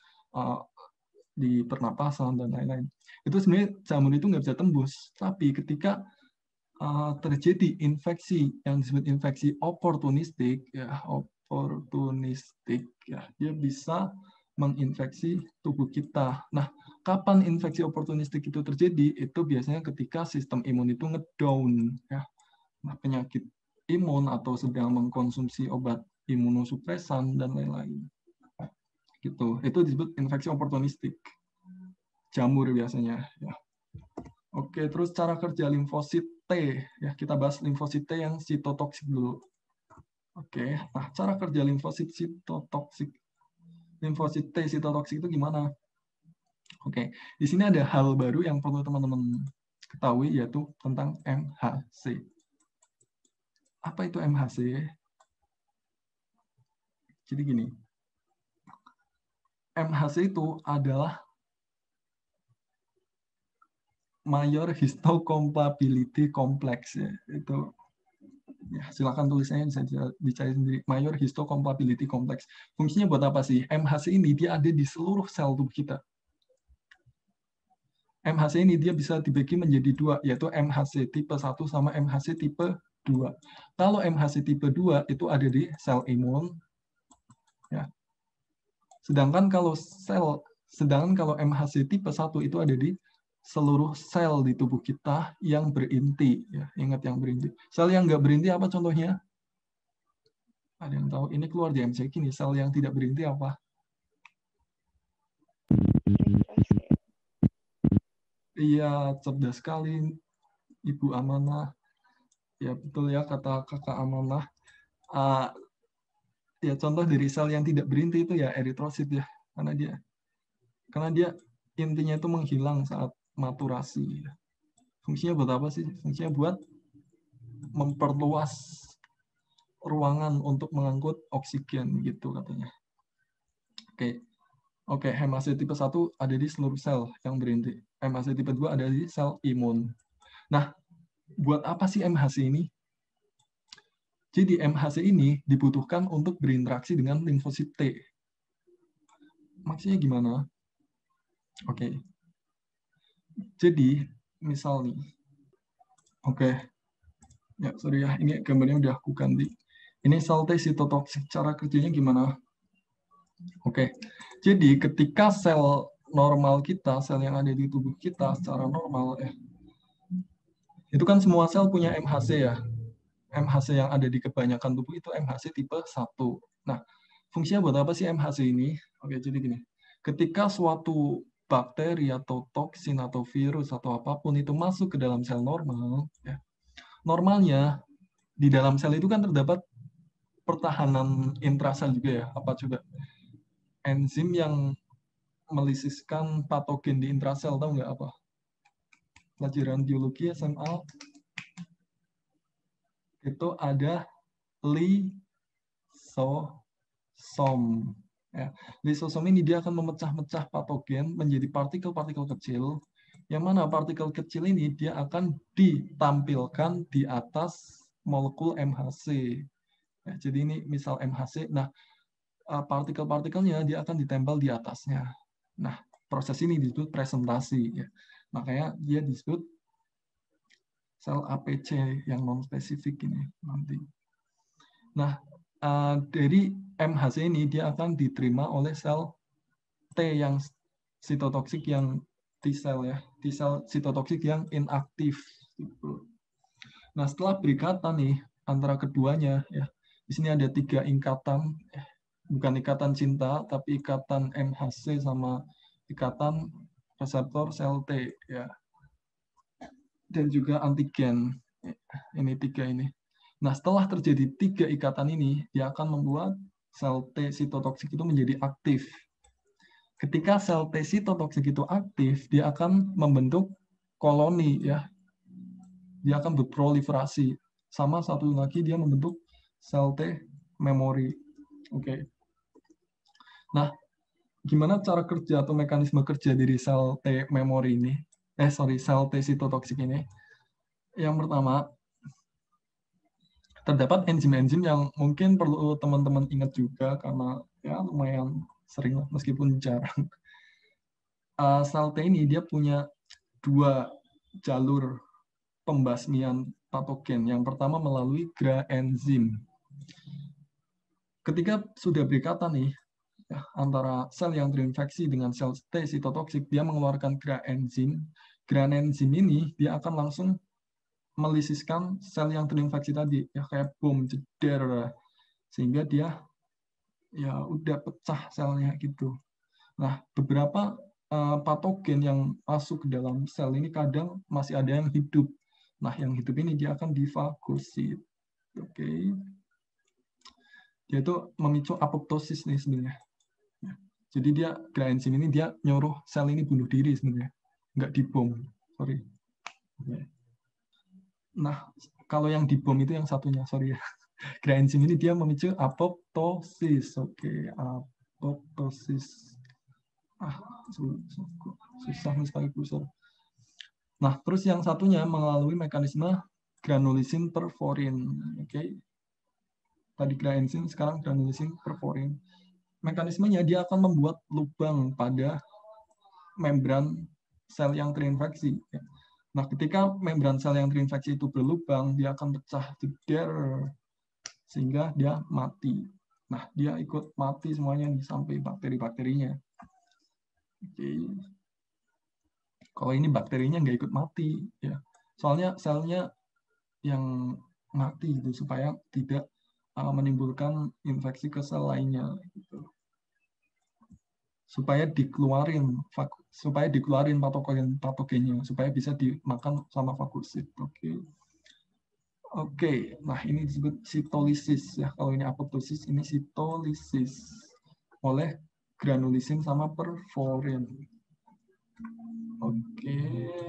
pernapasan dan lain-lain. Itu sebenarnya jamur itu nggak bisa tembus. Tapi ketika terjadi infeksi yang disebut infeksi oportunistik, ya dia bisa menginfeksi tubuh kita. Nah, kapan infeksi oportunistik itu terjadi? Itu biasanya ketika sistem imun itu ngedown, ya. Nah, penyakit imun atau sedang mengkonsumsi obat imunosupresan dan lain-lain. Gitu. Itu disebut infeksi oportunistik. Jamur biasanya, ya. Oke, terus cara kerja limfosit T, ya kita bahas limfosit T yang sitotoksik dulu. Oke, nah cara kerja limfosit sitotoksik, limfosit T sitotoksik itu gimana? Oke, di sini ada hal baru yang perlu teman-teman ketahui, yaitu tentang MHC. Apa itu MHC? Jadi gini, MHC itu adalah Major Histocompatibility Complex, ya. Itu ya, silakan tulisannya bisa dicari sendiri. Major Histocompatibility Complex. Fungsinya buat apa sih? MHC ini dia ada di seluruh sel tubuh kita. MHC ini dia bisa dibagi menjadi dua, yaitu MHC tipe 1 sama MHC tipe 2. Kalau MHC tipe 2 itu ada di sel imun, ya. Sedangkan kalau MHC tipe 1 itu ada di seluruh sel di tubuh kita yang berinti. Ya, ingat yang berinti. Sel yang nggak berinti apa contohnya? Ada yang tahu? Ini keluar di MCQ nih. Sel yang tidak berinti apa? Iya, cerdas sekali. Ibu Amanah. Ya betul ya kata kakak Amanah. Ya contoh dari sel yang tidak berinti itu ya eritrosit ya, karena dia intinya itu menghilang saat maturasi. Fungsinya buat apa sih? Fungsinya buat memperluas ruangan untuk mengangkut oksigen gitu katanya. Oke, MHC tipe 1 ada di seluruh sel yang berinti. MHC tipe 2 ada di sel imun. Nah, buat apa sih MHC ini? Jadi MHC ini dibutuhkan untuk berinteraksi dengan limfosit T. Maksudnya gimana? Oke. Jadi, misal nih. Oke. Ya, sorry ya. Ini gambarnya udah aku ganti. Ini sel T sitotoksik. Cara kerjanya gimana? Oke. Jadi, ketika sel normal kita, sel yang ada di tubuh kita secara normal, itu kan semua sel punya MHC ya. MHC yang ada di kebanyakan tubuh itu MHC tipe 1. Nah, fungsinya buat apa sih MHC ini? Oke, jadi gini. Ketika suatu bakteri atau toksin atau virus atau apapun itu masuk ke dalam sel normal, ya, normalnya di dalam sel itu kan terdapat pertahanan intrasel juga ya. Apa coba? Enzim yang melisiskan patogen di intrasel, tahu nggak apa? Pelajaran biologi SMA itu ada lisosom. Ya. Lisosom ini dia akan memecah-mecah patogen menjadi partikel-partikel kecil, yang mana partikel kecil ini dia akan ditampilkan di atas molekul MHC. Ya, jadi ini misal MHC, nah partikel-partikelnya dia akan ditempel di atasnya. Nah, proses ini disebut presentasi. Ya. Makanya dia disebut sel APC yang non-spesifik ini nanti. Nah, dari MHC ini dia akan diterima oleh sel T yang sitotoksik yang T-sel ya, T-sel sitotoksik yang inaktif. Nah, setelah berikatan nih antara keduanya ya, di sini ada 3 ikatan, bukan ikatan cinta, tapi ikatan MHC sama ikatan reseptor sel T ya. Dan juga antigen. Ini 3 ini. Nah, setelah terjadi 3 ikatan ini, dia akan membuat sel T sitotoksik itu menjadi aktif. Ketika sel T sitotoksik itu aktif, dia akan membentuk koloni ya. Dia akan berproliferasi. Sama satu lagi dia membentuk sel T memori. Oke. Nah, gimana cara kerja atau mekanisme kerja dari sel T memori ini? Sel T sitotoksik ini. Yang pertama, terdapat enzim-enzim yang mungkin perlu teman-teman ingat juga karena ya lumayan sering meskipun jarang. Sel T ini dia punya 2 jalur pembasmian patogen. Yang pertama melalui GRA enzim. Ketika sudah berikatan nih ya, antara sel yang terinfeksi dengan sel T sitotoksik, dia mengeluarkan GRA enzim. GRA enzim ini dia akan langsung melisiskan sel yang terinfeksi tadi ya kayak bom jeder sehingga dia ya udah pecah selnya gitu. Nah, beberapa patogen yang masuk ke dalam sel ini kadang masih ada yang hidup. Nah, yang hidup ini dia akan difagosit. Oke. Dia itu memicu apoptosis nih sebenarnya. Jadi dia GRA enzim ini dia nyuruh sel ini bunuh diri sebenarnya. Nggak dibom. Sorry. Okay. Nah, kalau yang dibom itu yang satunya, sorry ya. GRA enzim ini dia memicu apoptosis. Oke, apoptosis. Susah sekali kursor. Nah, terus yang satunya melalui mekanisme granulisin perforin. Oke. Tadi GRA enzim, sekarang granulisin perforin. Mekanismenya dia akan membuat lubang pada membran sel yang terinfeksi. Nah, ketika membran sel yang terinfeksi itu berlubang, dia akan pecah jeder sehingga dia mati. Nah, dia ikut mati semuanya sampai bakteri-bakterinya. Oke. Kalau ini bakterinya nggak ikut mati, ya. Soalnya selnya yang mati itu supaya tidak menimbulkan infeksi ke sel lainnya. Gitu. supaya dikeluarin patogennya supaya bisa dimakan sama fagosit. Oke, nah ini disebut sitolisis ya. Kalau ini apoptosis, ini sitolisis oleh granulisin sama perforin. Oke,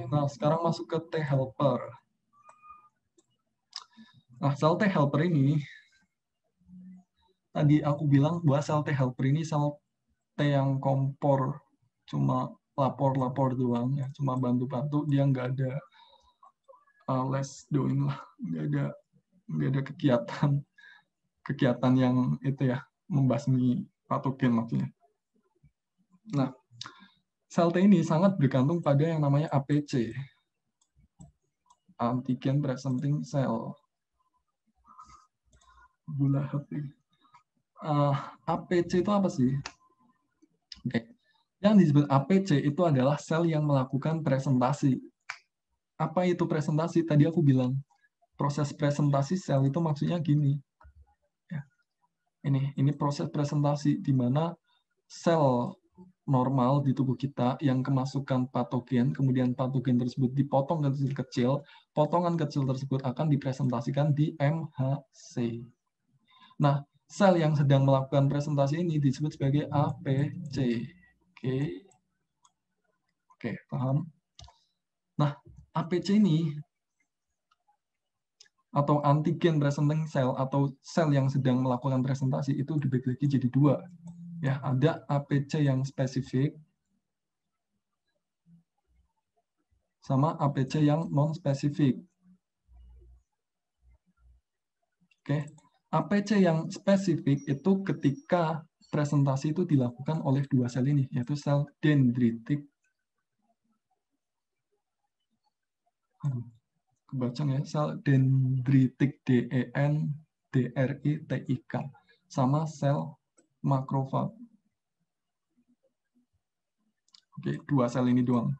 nah sekarang masuk ke T helper. Nah, sel T helper ini tadi aku bilang bahwa sel T helper ini sel T yang kompor, cuma lapor-lapor doang ya, cuma bantu-bantu, dia nggak ada less doing lah, nggak ada kegiatan yang itu ya, membasmi patogen maksudnya. Nah, sel T ini sangat bergantung pada yang namanya APC, antigen presenting cell. Gula hati. APC itu apa sih? Oke. Yang disebut APC itu adalah sel yang melakukan presentasi. Apa itu presentasi? Tadi aku bilang, proses presentasi sel itu maksudnya gini. Ya. Ini proses presentasi di mana sel normal di tubuh kita yang kemasukan patogen, kemudian patogen tersebut dipotong kecil-kecil, potongan kecil tersebut akan dipresentasikan di MHC. Nah, sel yang sedang melakukan presentasi ini disebut sebagai APC. Oke, paham? Nah, APC ini atau antigen presenting cell atau sel yang sedang melakukan presentasi itu dibagi lagi jadi dua. Ya, ada APC yang spesifik sama APC yang non-spesifik. Oke. APC yang spesifik itu ketika presentasi itu dilakukan oleh dua sel ini, yaitu sel dendritik. Kebaca ya, sel dendritik DENDRITIK sama sel makrofag. Oke, dua sel ini doang.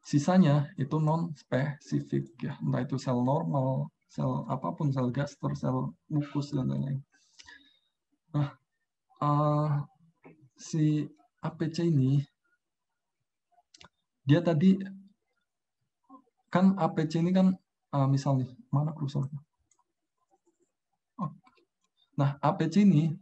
Sisanya itu non-spesifik ya, entah itu sel normal, sel apapun, sel gaster, sel mukus dan lain-lain. Nah, si APC ini dia tadi kan APC ini kan misal nih, mana kursornya? Nah, APC ini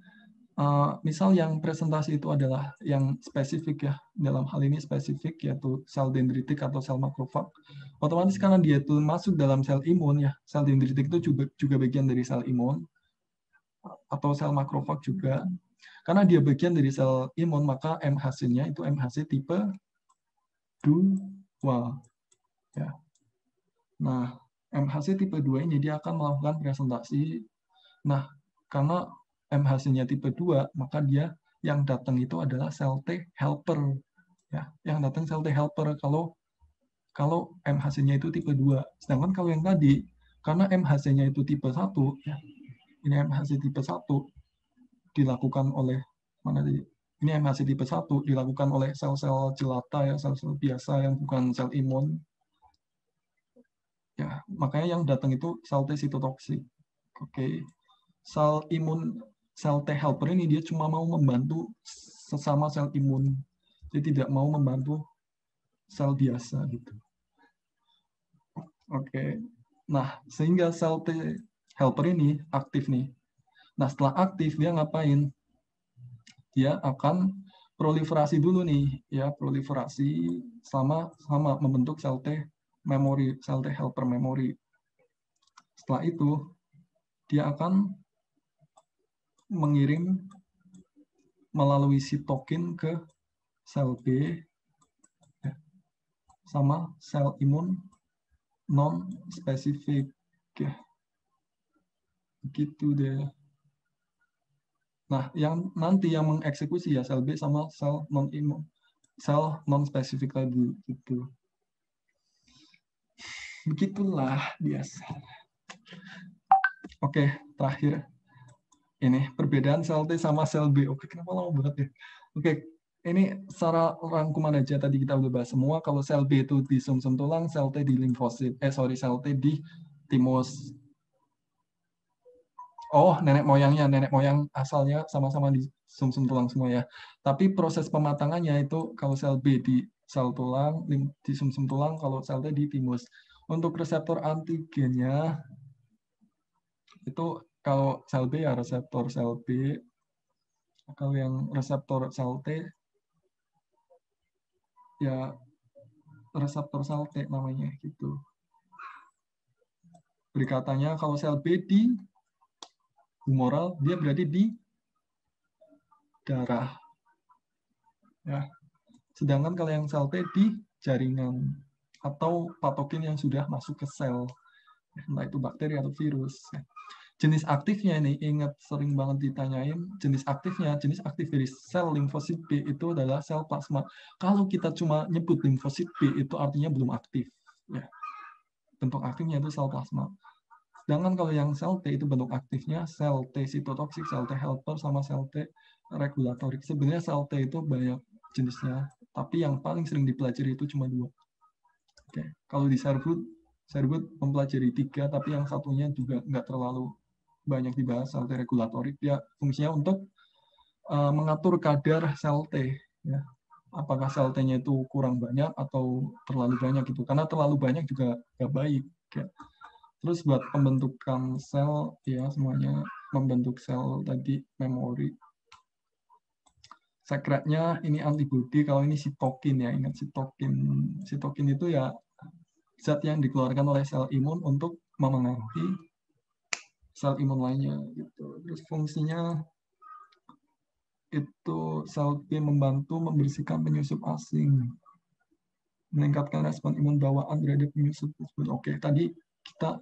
misal yang presentasi itu adalah yang spesifik ya, dalam hal ini spesifik yaitu sel dendritik atau sel makrofag. Otomatis karena dia itu masuk dalam sel imun ya, sel dendritik itu juga bagian dari sel imun atau sel makrofag juga. Karena dia bagian dari sel imun, maka MHC-nya itu MHC tipe 2. Ya. Nah, MHC tipe 2 ini dia akan melakukan presentasi. Nah, karena MHC-nya tipe 2, maka dia yang datang itu adalah sel T helper. Ya, yang datang sel T helper kalau MHC-nya itu tipe 2. Sedangkan kalau yang tadi, karena MHC-nya itu tipe 1, ya, ini MHC tipe 1 dilakukan oleh mana tadi? Ini MHC tipe 1 dilakukan oleh sel-sel jelata ya, sel-sel biasa yang bukan sel imun. Ya, makanya yang datang itu sel T sitotoksik. Oke. Sel imun, sel T helper ini dia cuma mau membantu sesama sel imun. Dia tidak mau membantu sel biasa gitu. Oke. Nah, sehingga sel T helper ini aktif nih. Nah, setelah aktif dia ngapain? Dia akan proliferasi dulu nih, ya, proliferasi sama membentuk sel T memori, sel T helper memori. Setelah itu dia akan mengirim melalui sitokin ke sel B ya, sama sel imun non spesifik ya. Gitu deh. Nah, yang nanti yang mengeksekusi ya sel B sama sel non imun, sel non spesifik tadi gitu. Begitulah biasa. Oke, terakhir ini perbedaan sel T sama sel B. Oke, kenapa lama banget ya? Oke, ini secara rangkuman aja tadi kita udah bahas semua. Kalau sel B itu di sumsum tulang, sel T di limfosit. Sel T di timus. Oh, nenek moyang asalnya sama-sama di sumsum tulang semua ya. Tapi proses pematangannya itu kalau sel B di sel tulang, di sumsum tulang, kalau sel T di timus. Untuk reseptor antigennya itu kalau sel B ya reseptor sel B, kalau yang reseptor sel T ya reseptor sel T namanya gitu. Berikatanya kalau sel B di humoral, dia berarti di darah. Ya. Sedangkan kalau yang sel T di jaringan atau patogen yang sudah masuk ke sel, entah itu bakteri atau virus. Jenis aktifnya ini, ingat sering banget ditanyain, jenis aktif dari sel limfosit B itu adalah sel plasma. Kalau kita cuma nyebut limfosit B itu artinya belum aktif. Ya. Bentuk aktifnya itu sel plasma. Sedangkan kalau yang sel T itu bentuk aktifnya sel T sitotoksik, sel T helper, sama sel T regulatorik. Sebenarnya sel T itu banyak jenisnya, tapi yang paling sering dipelajari itu cuma 2. Oke. Kalau di Sherwood mempelajari 3, tapi yang satunya juga nggak terlalu banyak dibahas, sel T regulatorik. Dia fungsinya untuk mengatur kadar sel T. Ya. Apakah sel T-nya itu kurang banyak atau terlalu banyak gitu. Karena terlalu banyak juga nggak baik. Ya. Terus buat pembentukan sel, ya semuanya membentuk sel tadi, memori. Sekretnya ini antibodi, kalau ini sitokin ya, ingat sitokin. Sitokin itu ya zat yang dikeluarkan oleh sel imun untuk memengaruhi sel imun lainnya gitu. Terus fungsinya itu sel B membantu membersihkan penyusup asing, meningkatkan respon imun bawaan terhadap penyusup tersebut. Oke, tadi kita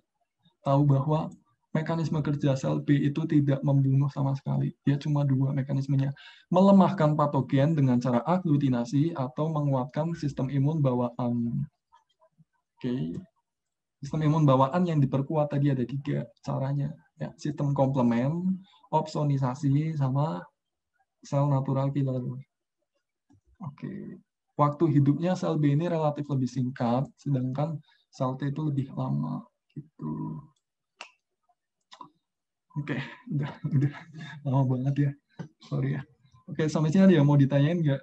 tahu bahwa mekanisme kerja sel B itu tidak membunuh sama sekali. Dia cuma 2 mekanismenya. Melemahkan patogen dengan cara aglutinasi atau menguatkan sistem imun bawaan. Oke. Sistem imun bawaan yang diperkuat tadi ada 3 caranya. Ya, sistem komplement, opsonisasi, sama sel natural killer. Oke. Waktu hidupnya sel B ini relatif lebih singkat, sedangkan sel T itu lebih lama. Gitu. Oke, udah lama banget ya. Sorry ya. Oke, sampai sini ada yang mau ditanyain nggak?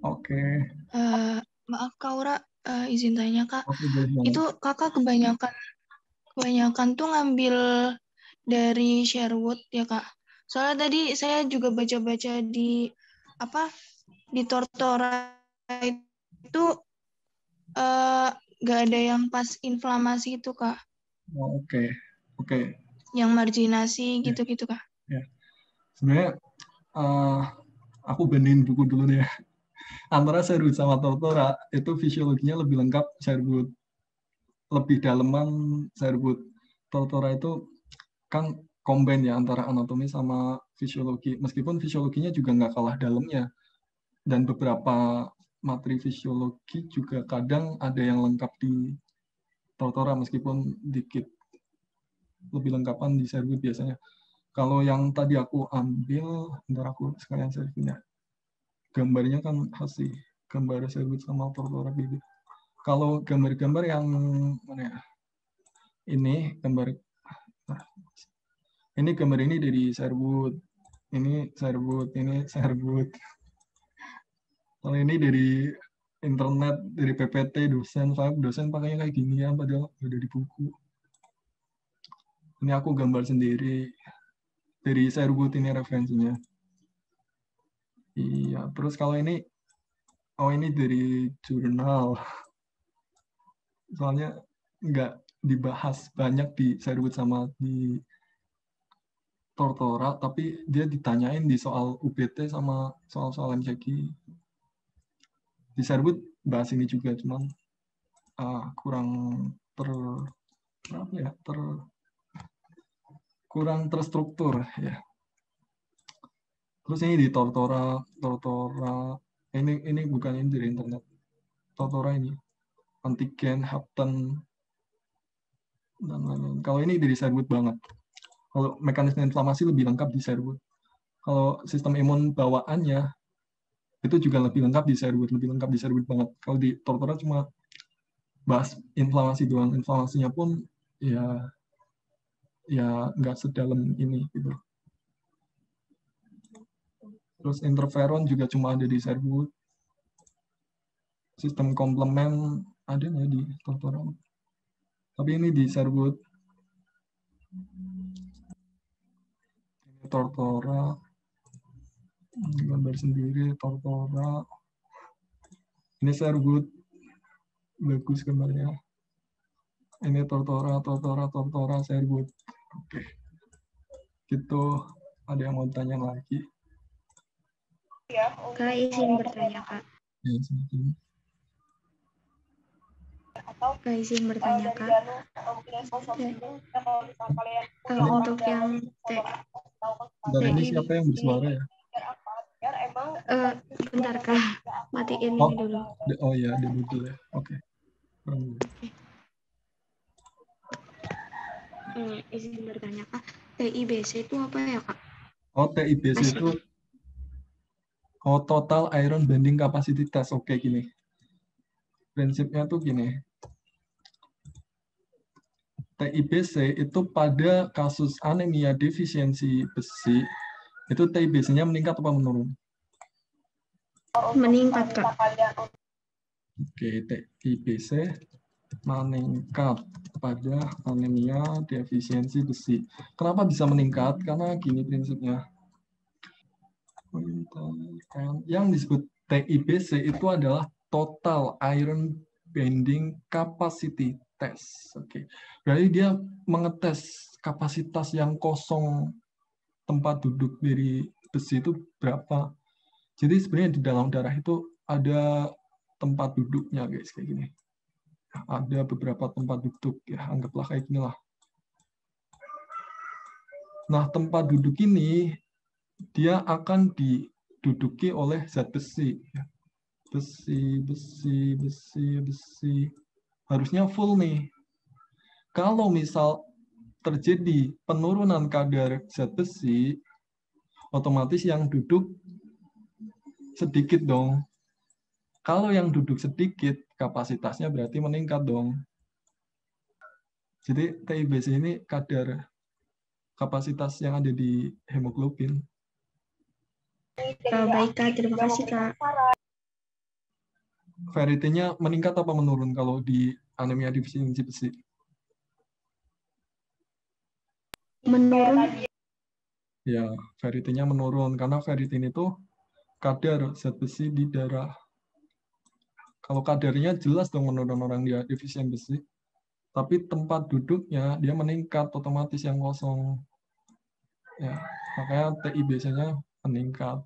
Oke. Maaf Kak Aura, izin tanya Kak. Oke, boleh. Itu Kakak kebanyakan tuh ngambil dari Sherwood ya Kak. Soalnya tadi saya juga baca-baca di Tortora itu nggak ada yang pas inflamasi itu Kak. Oh, oke. Yang marginasi gitu-gitu Kak. Ya. Sebenarnya aku bandingin buku dulu nih ya. Antara Sherwood sama Tortora itu fisiologinya lebih lengkap Sherwood. Lebih daleman Sherwood. Tortora itu kan combine ya antara anatomi sama fisiologi. Meskipun fisiologinya juga nggak kalah dalamnya. Dan beberapa materi fisiologi juga kadang ada yang lengkap di Tortora meskipun dikit lebih lengkapan di Sherwood biasanya. Kalau yang tadi aku ambil, ntar aku sekalian share-nya. Gambarnya kan hasil gambar Sherwood sama Tortora gitu. Kalau gambar-gambar yang mana ya? Ini gambar ini dari Sherwood. Ini Sherwood, ini Sherwood. Kalau ini dari internet, dari PPT, dosen pakainya kayak gini ya, padahal udah di buku. Ini aku gambar sendiri. Dari Sherwood ini referensinya. Iya, terus kalau ini, ini dari jurnal. Soalnya nggak dibahas banyak di Sherwood sama di Tortora, tapi dia ditanyain di soal UBT sama soal-soal MCQ. Di Sherwood bahas ini juga, cuman kurang kurang terstruktur ya. Terus ini di Tortora ini bukan ini dari internet. Tortora ini antigen, hapten, dan lain-lain. Kalau ini dari Sherwood banget. Kalau mekanisme inflamasi lebih lengkap di Sherwood. Kalau sistem imun bawaannya itu juga lebih lengkap di Sherwood, banget. Kalau di Tortora cuma bahas inflamasi doang. Inflamasinya pun ya nggak sedalam ini gitu. Terus interferon juga cuma ada di Sherwood. Sistem komplement ada nggak di Tortora? Tapi ini di Sherwood. Ini Tortora. Gambar sendiri Tortora. Ini Sherwood. Bagus gambarnya. Ini Tortora Sherwood. Oke. Gitu. Ada yang mau tanya lagi? Kak, izin bertanya, Kak. Ya, silakan. Kak, izin bertanya, Kak. Untuk yang Bentar, ini siapa yang bersuara ya? bentar, Kak. Matiin Oh, ini dulu. oh ya, di dulu ya. Oke. Izin bertanya, Kak. TIBC itu apa ya, Kak? Oh, TIBC itu total iron binding capacity test. Oke, gini. Prinsipnya tuh gini. TIBC itu pada kasus anemia defisiensi besi, itu TIBC-nya meningkat apa menurun? Meningkat, Kak. Oke, TIBC meningkat pada anemia defisiensi besi. Kenapa bisa meningkat? Karena gini prinsipnya. Yang disebut TIBC itu adalah total iron binding capacity test. Oke. Berarti dia mengetes kapasitas yang kosong tempat duduk dari besi itu berapa. Jadi sebenarnya di dalam darah itu ada tempat duduknya, guys, kayak gini. Ada beberapa tempat duduk, ya, anggaplah kayak gini lah. Nah, tempat duduk ini dia akan diduduki oleh zat besi. Besi. Harusnya full nih. Kalau misal terjadi penurunan kadar zat besi, otomatis yang duduk sedikit dong. Kalau yang duduk sedikit, kapasitasnya berarti meningkat dong. Jadi TIBC ini kadar kapasitas yang ada di hemoglobin. Baik, Kak. Terima kasih, Kak. Ferritinnya meningkat apa menurun kalau di anemia defisiensi besi? Menurun. Ya, ferritinnya menurun karena ferritin itu kadar zat besi di darah. Kalau kadarnya jelas dong menurun orang dia defisien besi. Tapi tempat duduknya dia meningkat otomatis yang kosong. Ya, makanya TIBC-nya meningkat.